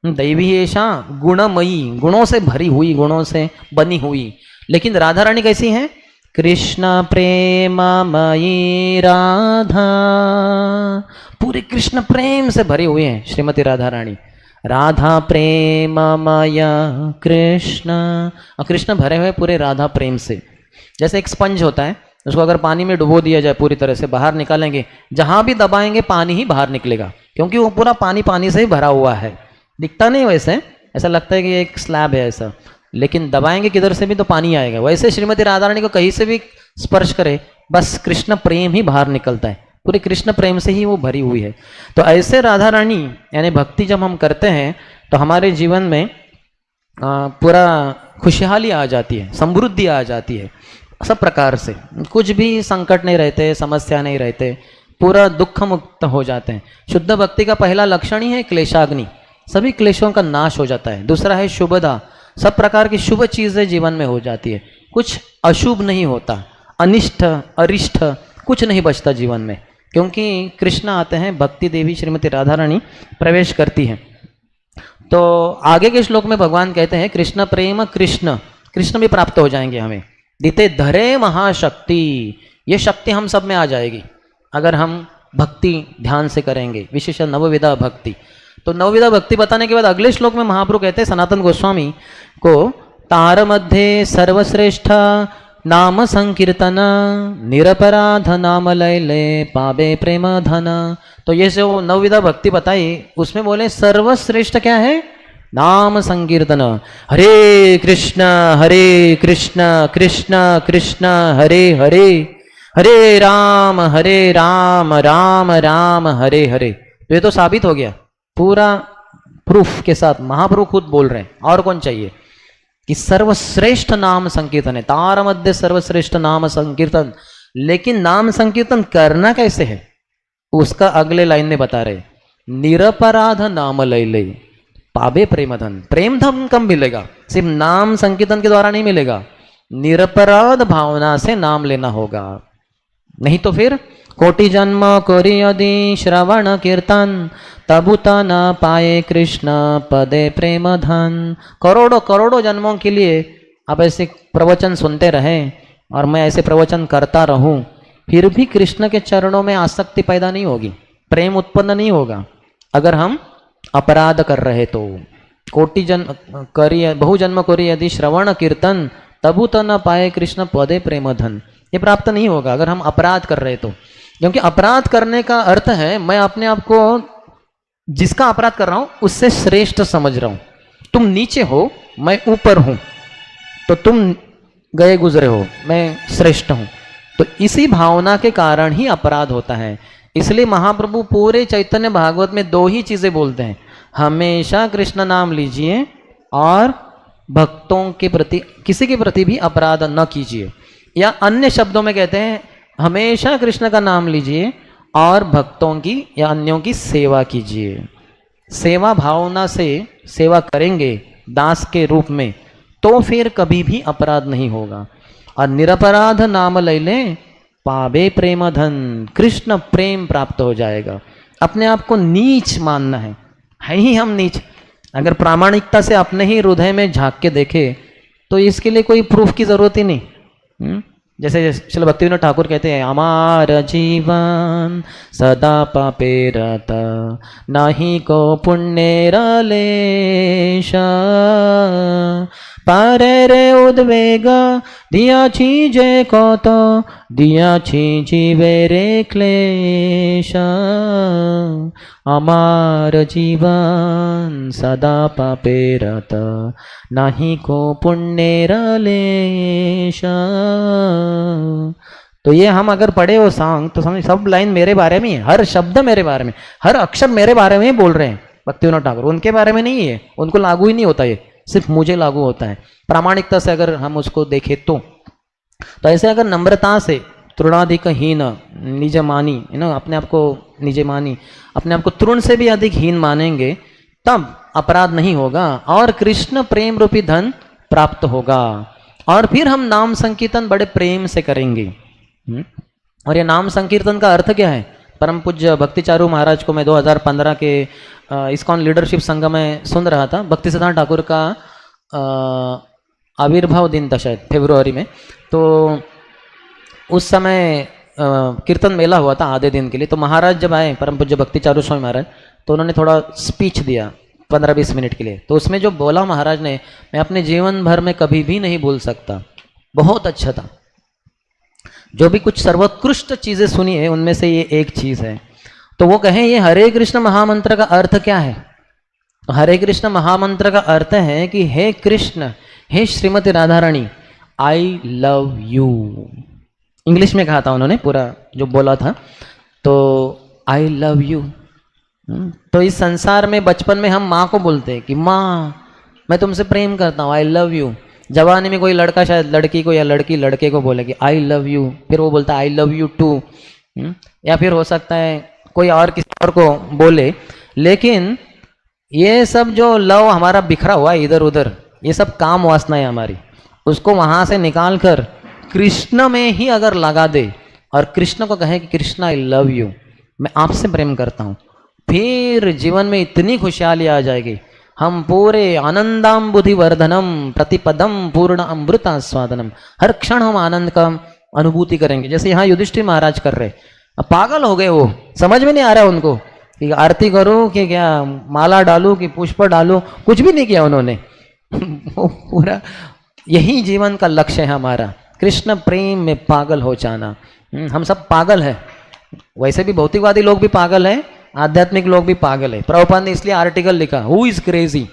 दैवी ही ऐशा गुणमयी, गुणों से भरी हुई, गुणों से बनी हुई। लेकिन राधा रानी कैसी है? कृष्ण प्रेममयी राधा, पूरे कृष्ण प्रेम से भरी हुई है श्रीमती राधा रानी। राधा प्रेममय कृष्ण, और कृष्ण भरे हुए पूरे राधा प्रेम से। जैसे एक स्पंज होता है, उसको अगर पानी में डुबो दिया जाए, पूरी तरह से बाहर निकालेंगे, जहां भी दबाएंगे पानी ही बाहर निकलेगा, क्योंकि वो पूरा पानी पानी से ही भरा हुआ है। दिखता नहीं वैसे, ऐसा लगता है कि एक स्लैब है ऐसा, लेकिन दबाएंगे किधर से भी तो पानी आएगा। वैसे श्रीमती राधा रानी को कहीं से भी स्पर्श करे, बस कृष्ण प्रेम ही बाहर निकलता है, पूरे कृष्ण प्रेम से ही वो भरी हुई है। तो ऐसे राधा रानी यानी भक्ति जब हम करते हैं तो हमारे जीवन में पूरा खुशहाली आ जाती है, समृद्धि आ जाती है, सब प्रकार से कुछ भी संकट नहीं रहते, समस्या नहीं रहते, पूरा दुख मुक्त हो जाते हैं। शुद्ध भक्ति का पहला लक्षण ही है क्लेशाग्नि, सभी क्लेशों का नाश हो जाता है। दूसरा है शुभदा, सब प्रकार की शुभ चीज़ें जीवन में हो जाती है, कुछ अशुभ नहीं होता, अनिष्ट अरिष्ट कुछ नहीं बचता जीवन में, क्योंकि कृष्ण आते हैं, भक्ति देवी श्रीमती राधा रानी प्रवेश करती हैं। तो आगे के श्लोक में भगवान कहते हैं कृष्ण प्रेम कृष्ण, कृष्ण भी प्राप्त हो जाएंगे हमें। दिते धरे महाशक्ति, ये शक्ति हम सब में आ जाएगी अगर हम भक्ति ध्यान से करेंगे, विशेष नवविधा भक्ति। तो नवविधा भक्ति बताने के बाद अगले श्लोक में महाप्रभु कहते हैं सनातन गोस्वामी को, तार मध्य सर्वश्रेष्ठ नाम संकीर्तन निरपराध नाम लैले पावे प्रेम धन। तो ये जो नवविधा भक्ति बताई उसमें बोले सर्वश्रेष्ठ क्या है, नाम संकीर्तन, हरे कृष्ण कृष्ण कृष्ण हरे हरे, हरे राम राम राम हरे हरे। तो ये तो साबित हो गया पूरा प्रूफ के साथ, महाप्रभु खुद बोल रहे हैं, और कौन चाहिए कि सर्वश्रेष्ठ नाम संकीर्तन है, तार मध्य सर्वश्रेष्ठ नाम संकीर्तन। लेकिन नाम संकीर्तन करना कैसे है उसका अगले लाइन में बता रहे, निरपराध नाम लैले पावे प्रेम धन। प्रेम धन कब मिलेगा, सिर्फ नाम संकीर्तन के द्वारा नहीं मिलेगा, निरपराध भावना से नाम लेना होगा, नहीं तो फिर कोटि जन्म कोरि यदि श्रवण कीर्तन तबुत न पाए कृष्ण पदे प्रेम धन। करोड़ों करोड़ों जन्मों के लिए आप ऐसे प्रवचन सुनते रहें और मैं ऐसे प्रवचन करता रहूं, फिर भी कृष्ण के चरणों में आसक्ति पैदा नहीं होगी, प्रेम उत्पन्न नहीं होगा अगर हम अपराध कर रहे तो। कोटि जन्म करी बहुजन्म कोरि यदि श्रवण कीर्तन तबुत न पाए कृष्ण पदे प्रेम धन, ये प्राप्त नहीं होगा अगर हम अपराध कर रहे तो। क्योंकि अपराध करने का अर्थ है मैं अपने आप को जिसका अपराध कर रहा हूं उससे श्रेष्ठ समझ रहा हूं, तुम नीचे हो मैं ऊपर हूं, तो तुम गए गुजरे हो मैं श्रेष्ठ हूं, तो इसी भावना के कारण ही अपराध होता है। इसलिए महाप्रभु पूरे चैतन्य भागवत में दो ही चीजें बोलते हैं, हमेशा कृष्ण नाम लीजिए और भक्तों के प्रति किसी के प्रति भी अपराध न कीजिए, या अन्य शब्दों में कहते हैं हमेशा कृष्ण का नाम लीजिए और भक्तों की या अन्यों की सेवा कीजिए। सेवा भावना से सेवा करेंगे दास के रूप में तो फिर कभी भी अपराध नहीं होगा। और निरपराध नाम लैले पावे प्रेम धन, कृष्ण प्रेम प्राप्त हो जाएगा। अपने आप को नीच मानना है ही हम नीच, अगर प्रामाणिकता से अपने ही हृदय में झांक के देखे तो इसके लिए कोई प्रूफ की जरूरत ही नहीं। जैसे श्रील भक्तिविनोद ठाकुर कहते हैं, हमारा जीवन सदा पापे रहता नाही को पुण्य लेश, पारे रे उद्वेग दिया छीजे को तो दिया छी जीवे रे क्लेश, हमार जीवन सदा पापे रहता नाही को पुण्य लेश। तो ये हम अगर पढ़े वो सॉन्ग तो समझ सब लाइन मेरे बारे में है, हर शब्द मेरे बारे में, हर अक्षर मेरे बारे में बोल रहे हैं भक्तिविनोद ठाकुर, उनके बारे में नहीं है, उनको लागू ही नहीं होता, ये सिर्फ मुझे लागू होता है। प्रामाणिकता से अगर हम उसको देखें तो ऐसे अगर नम्रता से तृणाधिक हीन निज मानी, अपने आप को निज मानी, अपने आप को तृण से भी अधिक हीन मानेंगे तब अपराध नहीं होगा और कृष्ण प्रेम रूपी धन प्राप्त होगा। और फिर हम नाम संकीर्तन बड़े प्रेम से करेंगे। और ये नाम संकीर्तन का अर्थ क्या है, परम पूज्य भक्तिचारू महाराज को मैं 2015 के इस्कॉन लीडरशिप संघ में सुन रहा था। भक्ति सिद्धांत ठाकुर का आविर्भाव दिन था शायद फरवरी में, तो उस समय कीर्तन मेला हुआ था आधे दिन के लिए। तो महाराज जब आए परम पूज्य भक्तिचारू स्वामी महाराज, तो उन्होंने थोड़ा स्पीच दिया 15-20 मिनट के लिए। तो उसमें जो बोला महाराज ने, मैं अपने जीवन भर में कभी भी नहीं भूल सकता, बहुत अच्छा था। जो भी कुछ सर्वोत्कृष्ट चीज़ें सुनी है उनमें से ये एक चीज़ है। तो वो कहें ये हरे कृष्ण महामंत्र का अर्थ क्या है। हरे कृष्ण महामंत्र का अर्थ है कि हे कृष्ण, हे Shrimati Radha Rani, I love you. English में कहा था उन्होंने, पूरा जो बोला था, तो आई लव यू। तो इस संसार में बचपन में हम माँ को बोलते हैं कि माँ मैं तुमसे प्रेम करता हूँ, आई लव यू। जवानी में कोई लड़का शायद लड़की को या लड़की लड़के को बोलेगी आई लव यू, फिर वो बोलता है आई लव यू टू। या फिर हो सकता है कोई और किसी और को बोले। लेकिन ये सब जो लव हमारा बिखरा हुआ है इधर उधर, ये सब काम वासना है हमारी, उसको वहाँ से निकाल कर कृष्ण में ही अगर लगा दे और कृष्ण को कहे कि कृष्ण आई लव यू, मैं आपसे प्रेम करता हूँ, फिर जीवन में इतनी खुशहाली आ जाएगी। हम पूरे आनंदाम्बुधि वर्धनम प्रतिपदम पूर्ण अमृत आस्वादनम, हर क्षण हम आनंद का अनुभूति करेंगे। जैसे यहाँ युधिष्ठिर महाराज कर रहे, अब पागल हो गए, वो समझ में नहीं आ रहा उनको कि आरती करूं कि क्या माला डालूं कि पुष्प डालूं, कुछ भी नहीं किया उन्होंने। वो पूरा यही जीवन का लक्ष्य है हमारा, कृष्ण प्रेम में पागल हो जाना। हम सब पागल हैं, वैसे भी भौतिकवादी लोग भी पागल हैं, आध्यात्मिक लोग भी पागल है। प्रभुपाद ने इसलिए आर्टिकल लिखा हु इज क्रेजी।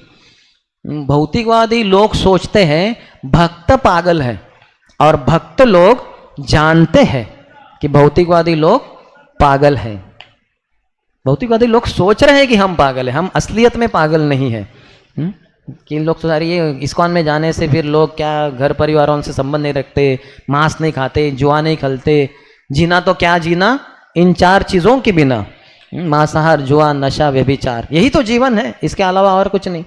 भौतिकवादी लोग सोचते हैं भक्त पागल है, और भक्त लोग जानते हैं कि भौतिकवादी लोग पागल है। भौतिकवादी लोग सोच रहे हैं कि हम पागल हैं, हम असलियत में पागल नहीं है। कि लोग तो सारी ये इस्कॉन में जाने से फिर लोग क्या घर परिवारों से संबंध नहीं रखते, मांस नहीं खाते, जुआ नहीं खेलते, जीना तो क्या जीना इन 4 चीज़ों के बिना, मांसाहार, जुआ, नशा, व्यभिचार, यही तो जीवन है, इसके अलावा और कुछ नहीं।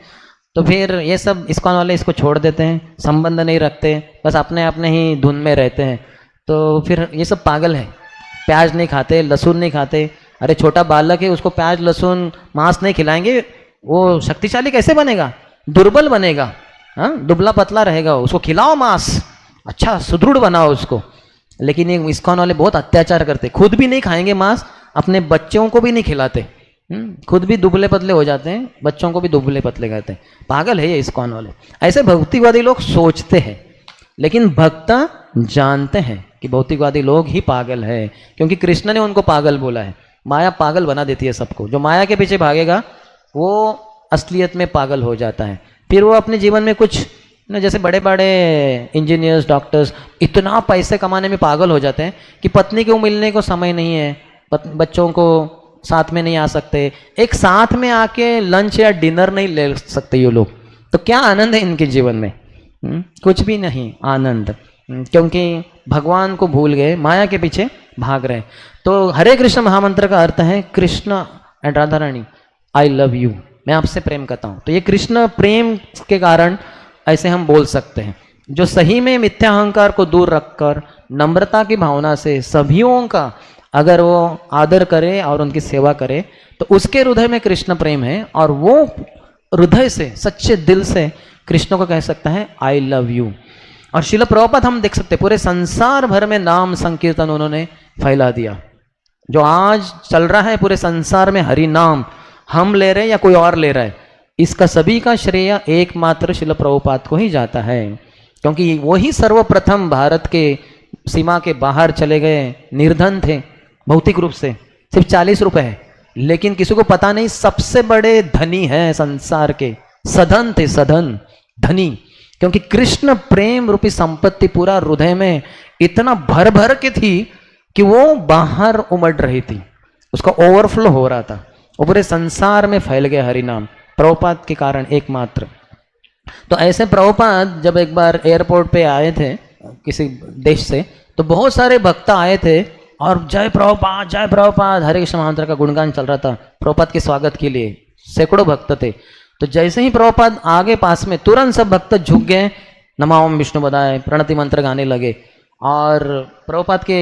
तो फिर ये सब इस्कॉन वाले इसको छोड़ देते हैं, संबंध नहीं रखते, बस अपने अपने ही धुन में रहते हैं। तो फिर ये सब पागल है। प्याज नहीं खाते, लहसुन नहीं खाते। अरे छोटा बालक है, उसको प्याज लहसुन मांस नहीं खिलाएंगे, वो शक्तिशाली कैसे बनेगा? दुर्बल बनेगा, हाँ, दुबला पतला रहेगा। उसको खिलाओ मांस, अच्छा सुदृढ़ बनाओ उसको। लेकिन ये इस्कॉन वाले बहुत अत्याचार करते, खुद भी नहीं खाएंगे मांस, अपने बच्चों को भी नहीं खिलाते, खुद भी दुबले पतले हो जाते हैं, बच्चों को भी दुबले पतले करते हैं। पागल है ये इस्कॉन वाले। ऐसे भौतिकवादी लोग सोचते हैं, लेकिन भक्त जानते हैं कि भौतिकवादी लोग ही पागल है, क्योंकि कृष्ण ने उनको पागल बोला है। माया पागल बना देती है सबको। जो माया के पीछे भागेगा वो असलियत में पागल हो जाता है। फिर वो अपने जीवन में कुछ ना, जैसे बड़े बड़े इंजीनियर्स, डॉक्टर्स इतना पैसे कमाने में पागल हो जाते हैं कि पत्नी को मिलने को समय नहीं है, बच्चों को साथ में नहीं आ सकते, एक साथ में आके लंच या डिनर नहीं ले सकते ये लोग। तो क्या आनंद है इनके जीवन में? कुछ भी नहीं आनंद, क्योंकि भगवान को भूल गए, माया के पीछे भाग रहे। तो हरे कृष्ण महामंत्र का अर्थ है Krishna and Radha Rani I love you, मैं आपसे प्रेम करता हूँ। तो ये कृष्ण प्रेम के कारण ऐसे हम बोल सकते हैं। जो सही में मिथ्या अहंकार को दूर रखकर नम्रता की भावना से सभियों का अगर वो आदर करे और उनकी सेवा करे, तो उसके हृदय में कृष्ण प्रेम है, और वो हृदय से, सच्चे दिल से कृष्ण को कह सकता है आई लव यू। और श्रील प्रभुपाद हम देख सकते पूरे संसार भर में नाम संकीर्तन उन्होंने फैला दिया। जो आज चल रहा है पूरे संसार में हरि नाम, हम ले रहे हैं या कोई और ले रहा है, इसका सभी का श्रेय एकमात्र श्रील प्रभुपाद को ही जाता है, क्योंकि वो ही सर्वप्रथम भारत के सीमा के बाहर चले गए, निर्धन थे भौतिक रूप से, सिर्फ 40 रुपए है, लेकिन किसी को पता नहीं सबसे बड़े धनी हैं संसार के, सधन थे, सधन धनी, क्योंकि कृष्ण प्रेम रूपी संपत्ति पूरा हृदय में इतना भर भर के थी कि वो बाहर उमड़ रही थी, उसका ओवरफ्लो हो रहा था, वो पूरे संसार में फैल गया हरिनाम प्रभुपाद के कारण एकमात्र। तो ऐसे प्रभुपाद जब एक बार एयरपोर्ट पे आए थे किसी देश से, तो बहुत सारे भक्त आए थे और जय प्रभुपाद, जय प्रभुपाद, हरे कृष्ण महामंत्र का गुणगान चल रहा था प्रभुपाद के स्वागत के लिए। सैकड़ों भक्त थे। तो जैसे ही प्रभुपाद आगे पास में, तुरंत सब भक्त झुक गए, नमाओम विष्णु बधाए, प्रणति मंत्र गाने लगे। और प्रभुपाद के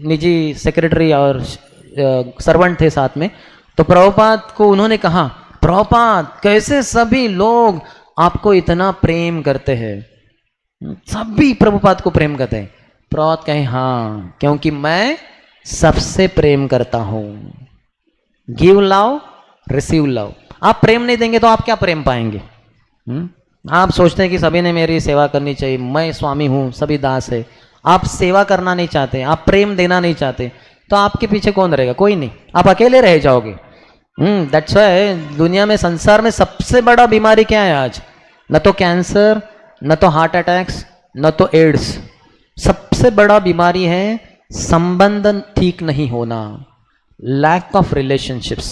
निजी सेक्रेटरी और सर्वेंट थे साथ में, तो प्रभुपाद को उन्होंने कहा, प्रभुपाद कैसे सभी लोग आपको इतना प्रेम करते हैं, सभी प्रभुपाद को प्रेम करते हैं। प्रभुपाद कहे हाँ, क्योंकि मैं सबसे प्रेम करता हूं। Give love receive love. आप प्रेम नहीं देंगे तो आप क्या प्रेम पाएंगे? आप सोचते हैं कि सभी ने मेरी सेवा करनी चाहिए, मैं स्वामी हूं, सभी दास है। आप सेवा करना नहीं चाहते, आप प्रेम देना नहीं चाहते, तो आपके पीछे कौन रहेगा? कोई नहीं, आप अकेले रह जाओगे। दैट्स व्हाई दुनिया में, संसार में सबसे बड़ा बीमारी क्या है आज? न तो कैंसर, न तो हार्ट अटैक्स, न तो एड्स। सबसे बड़ा बीमारी है संबंध ठीक नहीं होना, लैक ऑफ रिलेशनशिप्स।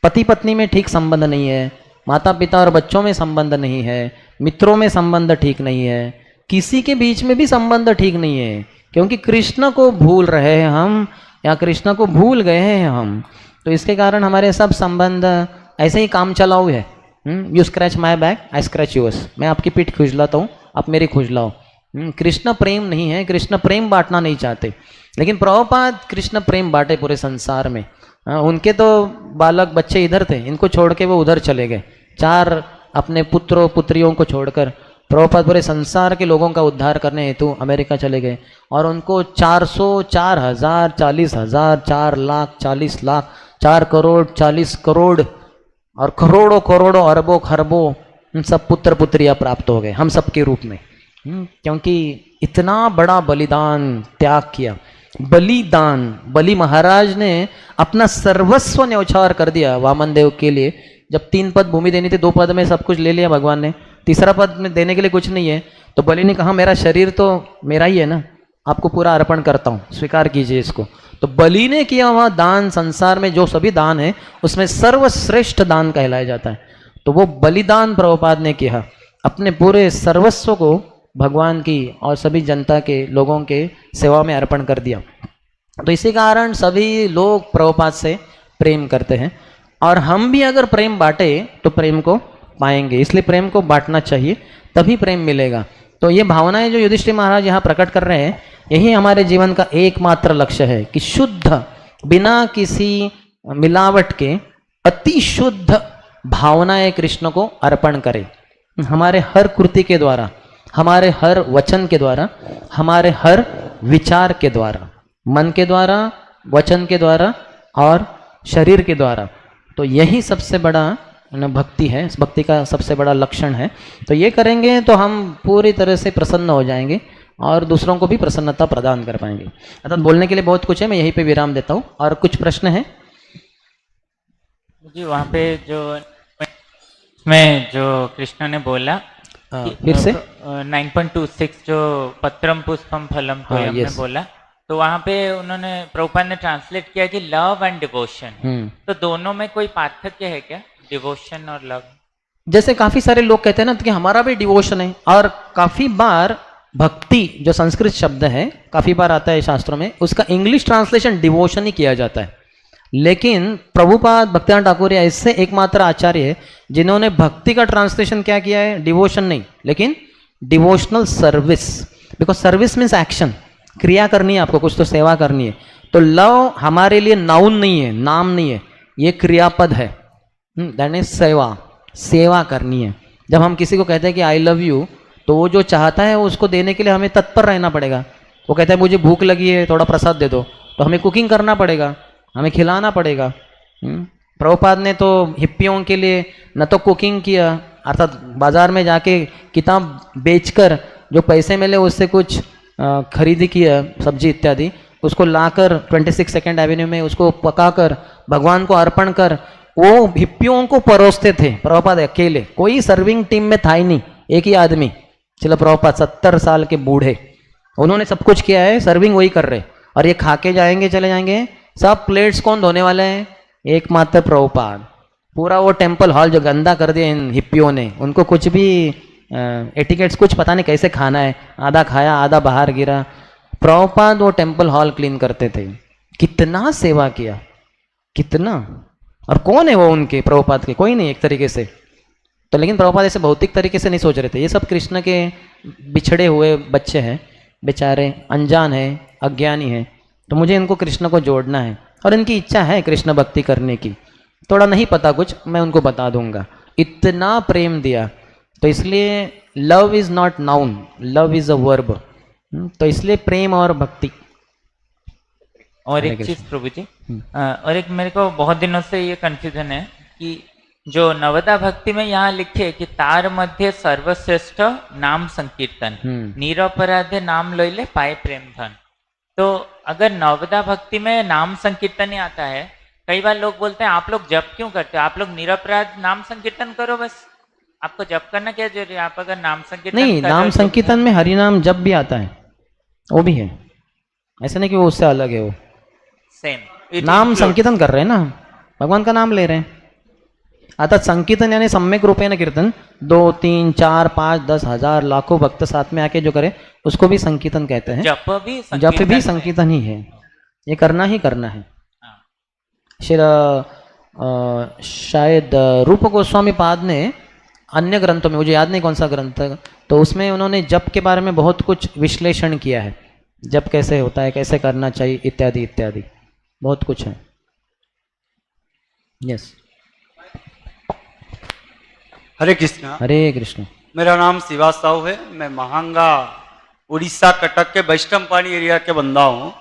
पति पत्नी में ठीक संबंध नहीं है, माता पिता और बच्चों में संबंध नहीं है, मित्रों में संबंध ठीक नहीं है, किसी के बीच में भी संबंध ठीक नहीं है, क्योंकि कृष्ण को भूल रहे हैं हम, या कृष्ण को भूल गए हैं हम। तो इसके कारण हमारे सब संबंध ऐसे ही काम चलाऊ है। You scratch my back, I scratch yours. मैं आपकी पीठ खुजलाता हूँ, आप मेरी खुजलाओ। कृष्ण प्रेम नहीं है, कृष्ण प्रेम बांटना नहीं चाहते। लेकिन प्रभुपाद कृष्ण प्रेम बांटे पूरे संसार में। उनके तो बालक बच्चे इधर थे, इनको छोड़ के वो उधर चले गए। 4 अपने पुत्रों पुत्रियों को छोड़कर प्रभुपाद पूरे संसार के लोगों का उद्धार करने हेतु अमेरिका चले गए। और उनको 400, 4,000, 40,000, 4 लाख, 40 लाख, 4 करोड़, 40 करोड़ और करोड़ों करोड़ों अरबों खरबों सब पुत्र पुत्रियां प्राप्त हो गए हम सबके रूप में। क्योंकि इतना बड़ा बलिदान त्याग किया। बलिदान, बलि महाराज ने अपना सर्वस्व न्यौछावर कर दिया वामन देव के लिए। जब 3 पद भूमि देनी थी, 2 पद में सब कुछ ले लिया भगवान ने, तीसरा पद में देने के लिए कुछ नहीं है। तो बलि ने कहा मेरा शरीर तो मेरा ही है ना, आपको पूरा अर्पण करता हूँ, स्वीकार कीजिए इसको। तो बलि ने किया हुआ दान संसार में जो सभी दान है उसमें सर्वश्रेष्ठ दान कहलाया जाता है। तो वो बलिदान प्रभुपाद ने किया, अपने पूरे सर्वस्व को भगवान की और सभी जनता के लोगों के सेवा में अर्पण कर दिया। तो इसी कारण सभी लोग प्रभुपाद से प्रेम करते हैं। और हम भी अगर प्रेम बांटे तो प्रेम को पाएंगे, इसलिए प्रेम को बांटना चाहिए, तभी प्रेम मिलेगा। तो ये भावनाएं जो युधिष्ठिर महाराज यहाँ प्रकट कर रहे हैं, यही हमारे जीवन का एकमात्र लक्ष्य है कि शुद्ध, बिना किसी मिलावट के अति शुद्ध भावनाएं कृष्ण को अर्पण करें। हमारे हर कृति के द्वारा, हमारे हर वचन के द्वारा, हमारे हर विचार के द्वारा, मन के द्वारा, वचन के द्वारा और शरीर के द्वारा। तो यही सबसे बड़ा भक्ति है, इस भक्ति का सबसे बड़ा लक्षण है। तो ये करेंगे तो हम पूरी तरह से प्रसन्न हो जाएंगे और दूसरों को भी प्रसन्नता प्रदान कर पाएंगे। अर्थात बोलने के लिए बहुत कुछ है, मैं यहीं पे विराम देता हूँ। और कुछ प्रश्न है जी? वहाँ पे जो में जो कृष्ण ने बोला फिर से 9.26 जो पत्रम पुष्पम फलम तोयम ने बोला, तो वहाँ पे उन्होंने प्रभुपाद ने ट्रांसलेट किया कि लव एंड डिवोशन। तो दोनों में कोई पार्थक्य है क्या, डिवोशन और लव? जैसे काफी सारे लोग कहते हैं ना कि हमारा भी डिवोशन है, और काफी बार भक्ति जो संस्कृत शब्द है काफी बार आता है शास्त्रों में, उसका इंग्लिश ट्रांसलेशन डिवोशन ही किया जाता है। लेकिन प्रभुपाद भक्तिनाथ ठाकुर ऐसे एकमात्र आचार्य है जिन्होंने भक्ति का ट्रांसलेशन क्या किया है, डिवोशन नहीं लेकिन devotional service. Because service means action, क्रिया करनी है, आपको कुछ तो सेवा करनी है। तो लव हमारे लिए नाउन नहीं है, नाम नहीं है, ये क्रियापद है। दैट इज सेवा, सेवा करनी है। जब हम किसी को कहते हैं कि आई लव यू, तो वो जो चाहता है उसको देने के लिए हमें तत्पर रहना पड़ेगा। वो कहता है मुझे भूख लगी है, थोड़ा प्रसाद दे दो, तो हमें कुकिंग करना पड़ेगा, हमें खिलाना पड़ेगा। प्रभुपाद ने तो हिप्पियों के लिए न तो कुकिंग किया, अर्थात बाजार में जाके किताब बेचकर जो पैसे मिले उससे कुछ खरीदी किया, सब्जी इत्यादि, उसको लाकर 26 सेकेंड एवेन्यू में उसको पकाकर भगवान को अर्पण कर वो हिप्पियों को परोसते थे। प्रभुपाद अकेले, कोई सर्विंग टीम में था ही नहीं, एक ही आदमी। चलो प्रभुपाद 70 साल के बूढ़े, उन्होंने सब कुछ किया है, सर्विंग वही कर रहे, और ये खा के जाएंगे, चले जाएंगे। सब प्लेट्स कौन धोने वाले हैं? एकमात्र प्रभुपाद। पूरा वो टेम्पल हॉल जो गंदा कर दिया इन हिप्पियों ने, उनको कुछ भी एटिकेट्स कुछ पता नहीं कैसे खाना है, आधा खाया आधा बाहर गिरा। प्रभुपाद वो टेम्पल हॉल क्लीन करते थे। कितना सेवा किया, कितना। और कौन है वो उनके प्रभुपाद के? कोई नहीं एक तरीके से। तो लेकिन प्रभुपाद ऐसे भौतिक तरीके से नहीं सोच रहे थे। ये सब कृष्ण के बिछड़े हुए बच्चे हैं, बेचारे अनजान हैं, अज्ञानी हैं। तो मुझे इनको कृष्ण को जोड़ना है, और इनकी इच्छा है कृष्ण भक्ति करने की। थोड़ा नहीं पता कुछ, मैं उनको बता दूंगा। इतना प्रेम दिया, तो इसलिए love is not noun, love is a verb. तो इसलिए प्रेम और भक्ति। और एक चीज प्रभु जी, और एक मेरे को बहुत दिनों से ये कंफ्यूजन है कि जो नवदा भक्ति में यहाँ लिखे कि तार मध्य सर्वश्रेष्ठ नाम संकीर्तन, निरपराधे नाम लैले पाए प्रेम धन। तो अगर नवदा भक्ति में नाम संकीर्तन ही आता है, कई बार लोग बोलते हैं आप लोग जप क्यों करते हो, आप लोग निरपराध नाम संकीर्तन करो, बस आपको जप करना क्या जरूरी है? आप अगर नाम संकीर्तन नहीं, नाम संकीर्तन में हरि नाम जप भी आता है, वो भी है। ऐसा नहीं कि वो उससे अलग है, वो सेम नाम संकीर्तन कर रहे हैं ना, भगवान का नाम ले रहे हैं। अर्थात संकीर्तन यानी सम्यक रूपेण कीर्तन, 2 3 4 5 10 हजार लाखों भक्त साथ में आके जो करे उसको भी संकीर्तन कहते हैं। जप भी जप भी संकीर्तन ही है, ये करना ही करना है। शायद रूप गोस्वामी पाद ने अन्य ग्रंथों में, मुझे याद नहीं कौन सा ग्रंथ, तो उसमें उन्होंने जप के बारे में बहुत कुछ विश्लेषण किया है, जप कैसे होता है, कैसे करना चाहिए, इत्यादि इत्यादि बहुत कुछ है। यस, हरे कृष्णा। हरे कृष्ण। मेरा नाम शिवा साहू है, मैं महांगा उड़ीसा कटक के वैष्णवपानी एरिया के बंदा हूँ।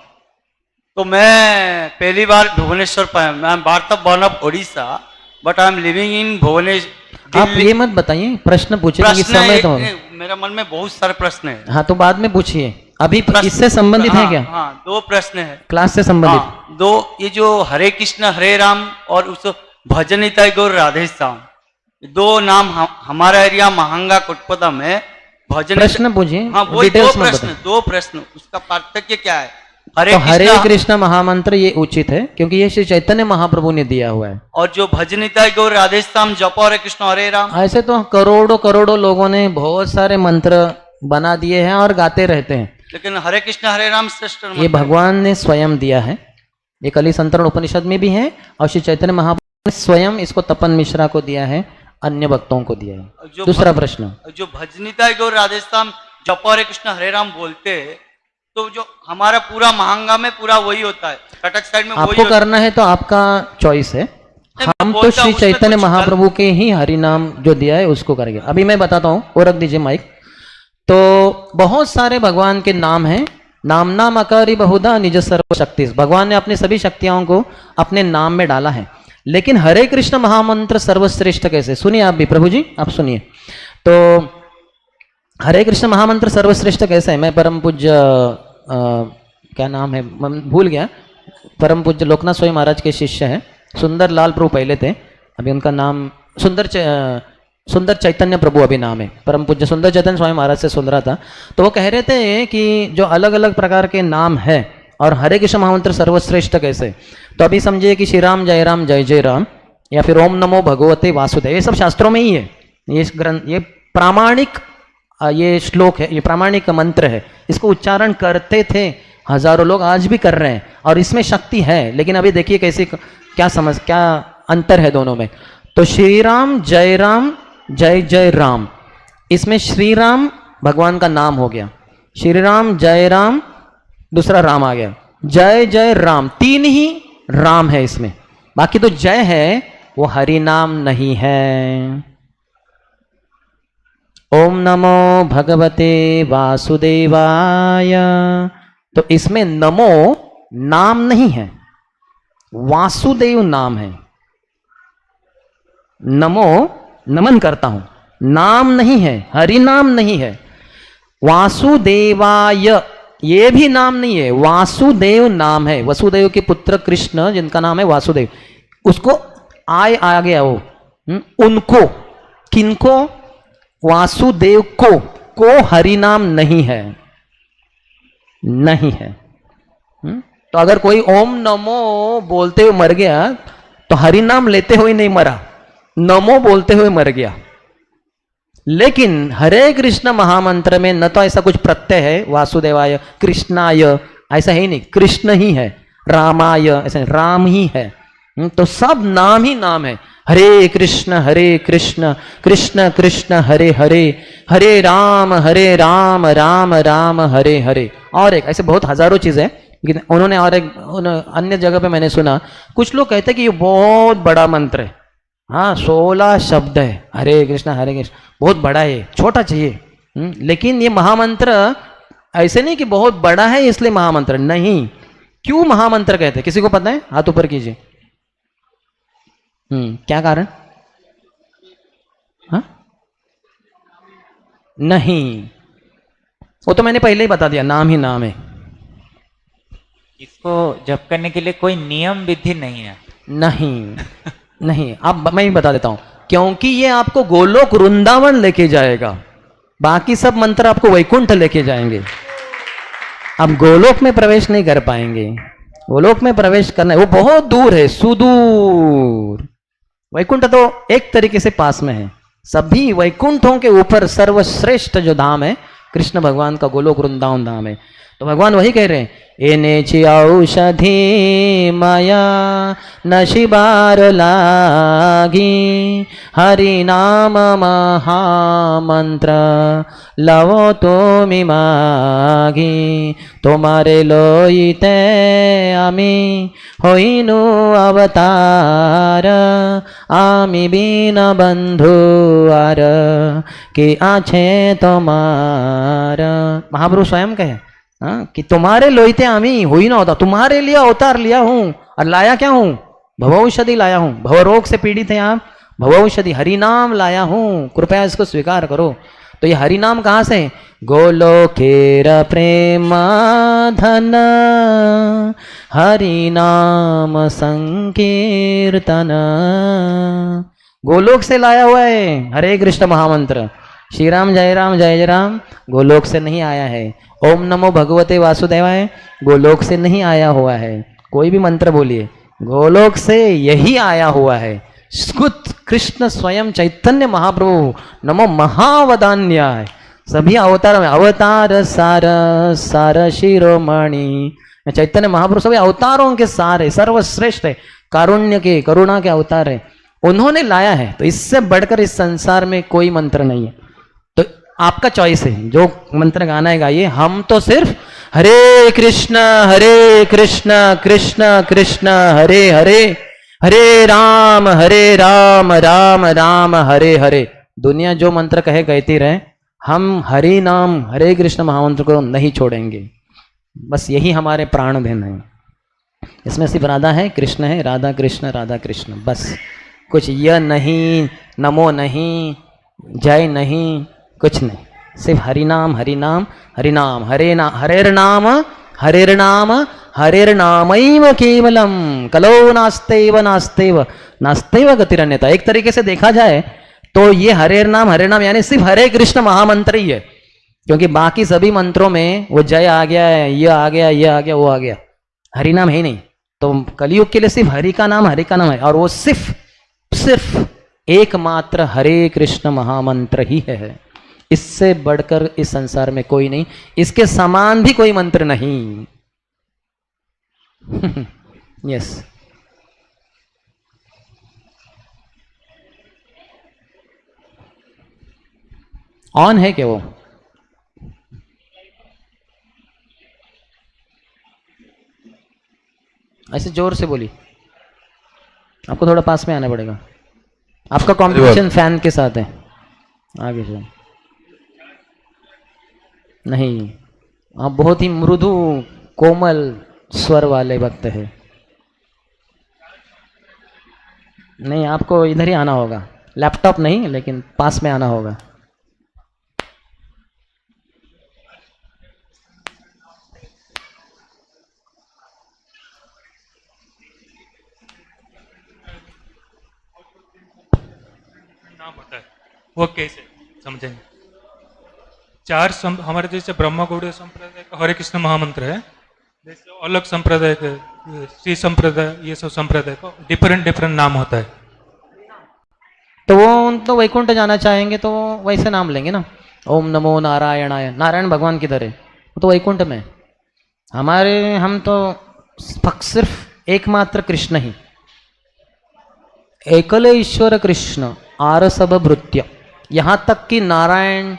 तो मैं पहली बार भुवनेश्वर पाया, I am born of Orissa but I am living in Bhubaneswar. आप ये मत बताइए, प्रश्न पूछिए, समय तो मेरा मन में बहुत सारे प्रश्न है। हाँ तो बाद में पूछिए, अभी इससे संबंधित है क्या? हाँ 2 प्रश्न है, क्लास से संबंधित। हाँ, 2 ये जो हरे कृष्ण हरे राम और उस भजन निताई गौर राधे श्याम, 2 नाम हमारा एरिया महांगा कोटपदा में भजन। प्रश्न पूछिए। हाँ वो 2 प्रश्न, उसका पार्थक्य क्या है? हरे कृष्ण महामंत्र ये उचित है क्योंकि ये श्री चैतन्य महाप्रभु ने दिया हुआ है। और जो भजन निताई गौर राधे श्याम जप हरे कृष्ण हरे राम, ऐसे तो करोड़ों करोड़ों लोगों ने बहुत सारे मंत्र बना दिए हैं और गाते रहते हैं, लेकिन हरे कृष्ण हरे राम श्रेष्ठ ये भगवान ने स्वयं दिया है। ये कली संतरण उपनिषद में भी है और श्री चैतन्य महाप्रभु ने स्वयं इसको तपन मिश्रा को दिया है, अन्य भक्तों को दिया है। दूसरा प्रश्न, जो भजनिताई गौर राधे श्याम जप हरे कृष्ण हरे राम बोलते हैं, तो जो हमारा पूरा महांगा में पूरा वही होता है, कटक साइड में आपको करना है तो आपका चॉइस है। हम तो श्री चैतन्य महाप्रभु के ही हरि नाम जो दिया है उसको करेंगे। अभी मैं बताता हूँ, और रख दीजिए माइक। तो बहुत सारे भगवान के नाम हैं, नाम नाम अकारी बहुधा निज सर्व शक्ति, भगवान ने अपनी सभी शक्तियों को अपने नाम में डाला है। लेकिन हरे कृष्ण महामंत्र सर्वश्रेष्ठ कैसे, सुनिए आप भी, प्रभु जी आप सुनिए। तो हरे कृष्ण महामंत्र सर्वश्रेष्ठ कैसे है, मैं परम पूज्य क्या नाम है भूल गया, परम पूज्य लोकनाथ स्वामी महाराज के शिष्य हैं, सुंदर लाल प्रभु पहले थे, अभी उनका नाम सुंदर चैतन्य प्रभु अभी नाम है, परम पूज्य सुंदर चैतन्य स्वामी महाराज से सुन रहा था। तो वो कह रहे थे कि जो अलग अलग प्रकार के नाम है और हरे कृष्ण महामंत्र सर्वश्रेष्ठ कैसे, तो अभी समझिए कि श्री राम जय जय राम या फिर ओम नमो भगवते वासुदेव, ये सब शास्त्रों में ही है, ये ग्रंथ, ये प्रामाणिक ये श्लोक है, ये प्रामाणिक मंत्र है, इसको उच्चारण करते थे हजारों लोग, आज भी कर रहे हैं और इसमें शक्ति है। लेकिन अभी देखिए कैसे क्या अंतर है दोनों में। तो श्री राम जय जय राम, इसमें श्री राम भगवान का नाम हो गया, श्री राम जय राम दूसरा राम आ गया, जय जय राम 3 ही राम है इसमें, बाकी तो जय है वो हरि नाम नहीं है। ओम नमो भगवते वासुदेवाय, तो इसमें नमो नाम नहीं है, वासुदेव नाम है। नमो नमन करता हूं, नाम नहीं है, हरि नाम नहीं है। वासुदेवाय ये भी नाम नहीं है, वासुदेव नाम है, वसुदेव के पुत्र कृष्ण जिनका नाम है वासुदेव, उसको आय आ गया वो, उनको, किनको, वासुदेव को हरि नाम नहीं है, नहीं है। तो अगर कोई ओम नमो बोलते हुए मर गया तो हरि नाम लेते हुए नहीं मरा, नमो बोलते हुए मर गया। लेकिन हरे कृष्ण महामंत्र में न तो ऐसा कुछ प्रत्यय है वासुदेवाय कृष्णाय, ऐसा है ही नहीं, कृष्ण ही है, रामाय ऐसा राम ही है। तो सब नाम ही नाम है, हरे कृष्ण कृष्ण कृष्ण हरे हरे, हरे राम राम राम हरे हरे। और एक ऐसे बहुत हजारों चीजें, लेकिन उन्होंने और एक अन्य जगह पे मैंने सुना, कुछ लोग कहते हैं कि ये बहुत बड़ा मंत्र है, हाँ 16 शब्द है, हरे कृष्ण बहुत बड़ा है, छोटा चाहिए। लेकिन ये महामंत्र ऐसे नहीं कि बहुत बड़ा है इसलिए महामंत्र नहीं। क्यों महामंत्र कहते हैं, किसी को पता है? हाथ ऊपर कीजिए। क्या कारण? हाँ नहीं, वो तो मैंने पहले ही बता दिया, नाम ही नाम है। इसको जप करने के लिए कोई नियम विधि नहीं है। नहीं अब मैं ही बता देता हूं, क्योंकि ये आपको गोलोक वृंदावन लेके जाएगा, बाकी सब मंत्र आपको वैकुंठ लेके जाएंगे। अब गोलोक में प्रवेश नहीं कर पाएंगे, गोलोक में प्रवेश करना है, वो बहुत दूर है, सुदूर, वैकुंठ तो एक तरीके से पास में है, सभी वैकुंठों के ऊपर सर्वश्रेष्ठ जो धाम है कृष्ण भगवान का गोलोक वृंदावन धाम है। तो भगवान वही कह रहे हैं, एनेची औषधि माया नशिबार लागी, हरि नाम महामंत्र लवो तुमी मागी, तुम्हारे लोईते आमी होइनु अवतार, आमी बिन बंधु आर कि आछे तुम्हार। महाप्रभु स्वयं कहे कि तुम्हारे लोईते आमी हुई ना होता, तुम्हारे लिए अवतार लिया हूं। और लाया क्या हूं? भवौषधि लाया हूं। भवरोग से पीड़ित हैं आप, भवौषधि हरिनाम लाया हूं, कृपया इसको स्वीकार करो। तो ये हरिनाम कहां से? गोलोकेर प्रेम धन हरिनाम संकीर्तन, गोलोक से लाया हुआ है हरे कृष्ण महामंत्र। श्री राम जय राम जय जय राम गोलोक से नहीं आया है। ओम नमो भगवते वासुदेवाय गोलोक से नहीं आया हुआ है। कोई भी मंत्र बोलिए, गोलोक से यही आया हुआ है। खुद कृष्ण स्वयं चैतन्य महाप्रभु नमो महावदान्याय, सभी अवतार में अवतार सार सार शिरोमणि, चैतन्य महाप्रभु सभी अवतारों के सार है, सर्वश्रेष्ठ है, कारुण्य के करुणा के अवतार है, उन्होंने लाया है। तो इससे बढ़कर इस संसार में कोई मंत्र नहीं है। तो आपका चॉइस है, जो मंत्र गाना है गाइए। हम तो सिर्फ हरे कृष्ण कृष्ण कृष्ण हरे हरे, हरे राम राम राम हरे हरे। दुनिया जो मंत्र कहे कहती रहे, हम हरि नाम हरे कृष्ण महामंत्र को नहीं छोड़ेंगे। बस यही हमारे प्राण धन है। इसमें सिर्फ राधा है, कृष्ण है, राधा कृष्ण, बस कुछ यह नहीं, नमो नहीं, जय नहीं, कुछ नहीं, सिर्फ हरिनाम हरिनाम हरिनाम हरेर्नाम हरेर्नामैव केवलम कलो नास्तेव नास्तेव नास्तेव गतिरन्यथा। एक तरीके से देखा जाए तो ये हरेर्नाम यानी सिर्फ हरे कृष्ण महामंत्र ही है, क्योंकि बाकी सभी मंत्रों में वो जय आ गया है, ये आ गया, ये आ गया, वो आ गया, हरिनाम है ही नहीं। तो कलयुग के लिए सिर्फ हरि का नाम है, और वो सिर्फ एकमात्र हरे कृष्ण महामंत्र ही है। इससे बढ़कर इस संसार में कोई नहीं, इसके समान भी कोई मंत्र नहीं। यस ऑन है क्या वो? ऐसे जोर से बोली, आपको थोड़ा पास में आना पड़ेगा। आपका कॉम्पिटिशन फैन के साथ है, आगे से नहीं। आप बहुत ही मृदु कोमल स्वर वाले भक्त है। नहीं, आपको इधर ही आना होगा, लैपटॉप नहीं, लेकिन पास में आना होगा। वो कैसे समझेंगे? हमारे जैसे ब्रह्म गौड़ीय संप्रदाय का हरे कृष्ण महामंत्र है, जैसे अलग संप्रदाय के श्री संप्रदाय, ये सब संप्रदाय का डिफरेंट नाम होता है। तो वो तो वैकुंठ जाना चाहेंगे तो वैसे नाम लेंगे ना, ओम नमो नारायणाय। नारायण भगवान किधर है? वो तो वैकुंठ में। हम तो सिर्फ एकमात्र कृष्ण ही, एकल ईश्वर कृष्ण आरसभ भृत्य। यहाँ तक कि नारायण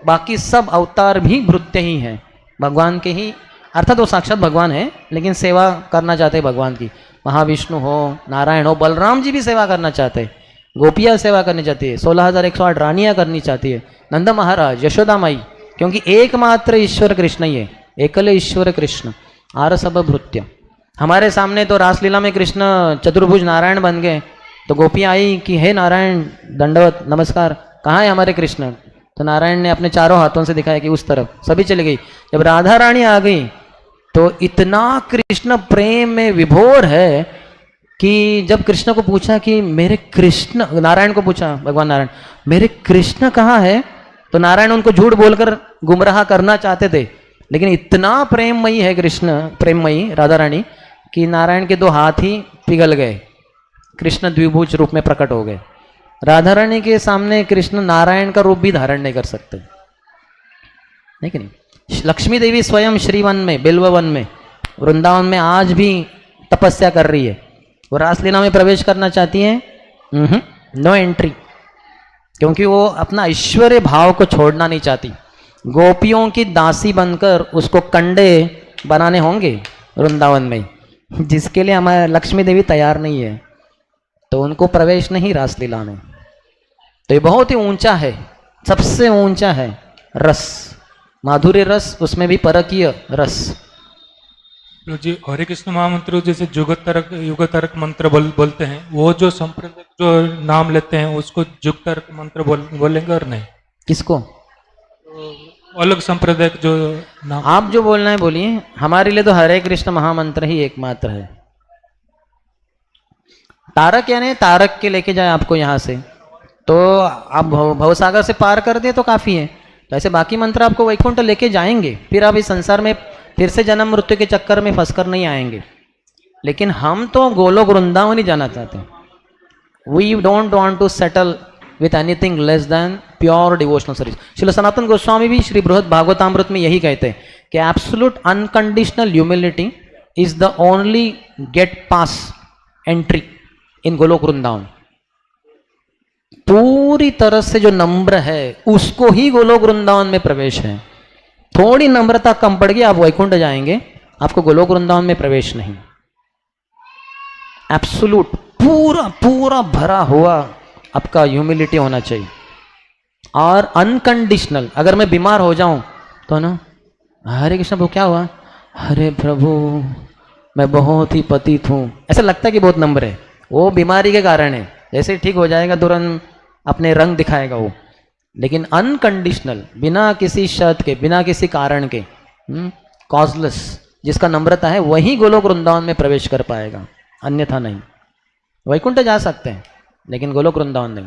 बाकी सब अवतार भी भृत्य ही हैं, भगवान के ही, अर्थात वो साक्षात भगवान है, लेकिन सेवा करना चाहते हैं भगवान की। महाविष्णु हो, नारायण हो, बलराम जी भी सेवा करना चाहते हैं, गोपियाँ सेवा करनी चाहती है, 16,108 रानियाँ करनी चाहती है, नंद महाराज, यशोदा माई, क्योंकि एकमात्र ईश्वर कृष्ण ही है, एकल ईश्वर कृष्ण आरसभ भृत्य। हमारे सामने तो रासलीला में कृष्ण चतुर्भुज नारायण बन गए, तो गोपियाँ आई कि हे नारायण दंडवत नमस्कार, कहाँ है हमारे कृष्ण? तो नारायण ने अपने चारों हाथों से दिखाया कि उस तरफ, सभी चली गई। जब राधा रानी आ गई तो इतना कृष्ण प्रेम में विभोर है कि जब कृष्ण को पूछा कि मेरे कृष्ण, नारायण को पूछा भगवान नारायण, मेरे कृष्ण कहाँ है? तो नारायण उनको झूठ बोलकर गुमराह करना चाहते थे, लेकिन इतना प्रेममयी है कृष्ण, प्रेममयी राधा रानी, कि नारायण के 2 हाथ ही पिघल गए। कृष्ण द्विभुज रूप में प्रकट हो गए। राधा रानी के सामने कृष्ण नारायण का रूप भी धारण नहीं कर सकते, नहीं कि नहीं। लक्ष्मी देवी स्वयं श्रीवन में, बिल्ववन में, वृंदावन में आज भी तपस्या कर रही है। वो रासलीला में प्रवेश करना चाहती है, नो एंट्री, क्योंकि वो अपना ऐश्वर्य भाव को छोड़ना नहीं चाहती। गोपियों की दासी बनकर उसको कंडे बनाने होंगे वृंदावन में, जिसके लिए हमारे लक्ष्मी देवी तैयार नहीं है, तो उनको प्रवेश नहीं रासलीला में। तो ये बहुत ही ऊंचा है, सबसे ऊंचा है रस, माधुर्य रस, उसमें भी परकीय रस। तो जी हरे कृष्ण महामंत्र जैसे युगतरक मंत्र बोलते हैं, वो जो संप्रदाय जो नाम लेते हैं उसको युगतरक मंत्र बोलेंगे और नहीं? किसको? तो अलग संप्रदाय जो नाम आप जो बोलना है बोलिए, हमारे लिए तो हरे कृष्ण महामंत्र ही एकमात्र है। तारक यानी तारक के लेके जाए आपको यहाँ से, तो आप भवसागर से पार कर दे तो काफ़ी है। तो ऐसे बाकी मंत्र आपको वैकुंठ लेके जाएंगे, फिर आप इस संसार में फिर से जन्म मृत्यु के चक्कर में फंसकर नहीं आएंगे। लेकिन हम तो गोलोक वृंदावन ही जाना चाहते हैं। We don't want to settle with anything less than pure devotional service. Srila Sanatana Goswami भी श्री बृहद भागवतामृत में यही कहते हैं कि absolute unconditional humility is the only gate pass entry in Goloka Vrindavan. पूरी तरह से जो नम्र है उसको ही गोलोक वृंदावन में प्रवेश है। थोड़ी नम्रता कम पड़ गई, आप वैकुंठ जाएंगे, आपको गोलोक वृंदावन में प्रवेश नहीं। एब्सोल्यूट पूरा पूरा भरा हुआ आपका ह्यूमिलिटी होना चाहिए। और अनकंडीशनल, अगर मैं बीमार हो जाऊं तो ना, हरे कृष्ण प्रभु क्या हुआ, अरे प्रभु मैं बहुत ही पतित हूं, ऐसा लगता है कि बहुत नम्र है। वो बीमारी के कारण है, जैसे ठीक हो जाएगा तुरंत अपने रंग दिखाएगा वो। लेकिन अनकंडीशनल, बिना किसी शर्त के, बिना किसी कारण के, कॉजलेस, जिसका नम्रता है वही गोलोक वृंदावन में प्रवेश कर पाएगा, अन्यथा नहीं। वैकुंठ जा सकते हैं लेकिन गोलोक वृंदावन नहीं।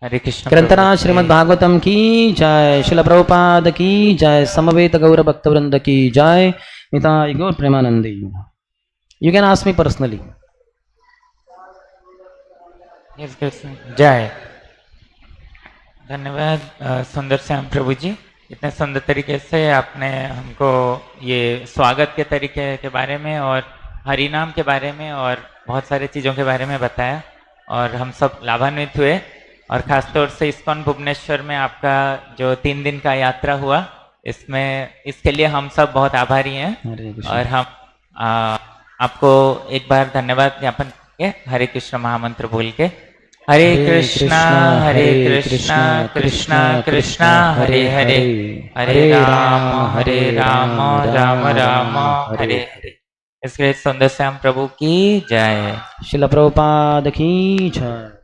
हरे कृष्ण। ग्रंथराज श्रीमद् भागवतम की जय, श्रील प्रभुपाद की जय, समवेत गौर भक्त वृंद की जय, निताय गौर प्रेमानंदी। You can ask me personally. जय। धन्यवाद सुंदर श्याम प्रभु जी, इतने सुंदर तरीके से आपने हमको ये स्वागत के तरीके के बारे में और हरि नाम के बारे में और बहुत सारी चीज़ों के बारे में बताया, और हम सब लाभान्वित हुए। और ख़ासतौर से इस्कॉन भुवनेश्वर में आपका जो 3 दिन का यात्रा हुआ, इसके लिए हम सब बहुत आभारी हैं। और हम आपको एक बार धन्यवाद ज्ञापन करेंगे हरे कृष्ण महामंत्र बोल के। हरे कृष्णा कृष्णा कृष्णा हरे हरे, हरे राम राम राम हरे हरे। इसके सुंदर श्याम प्रभु की जय। श्रील प्रभुपाद की जय।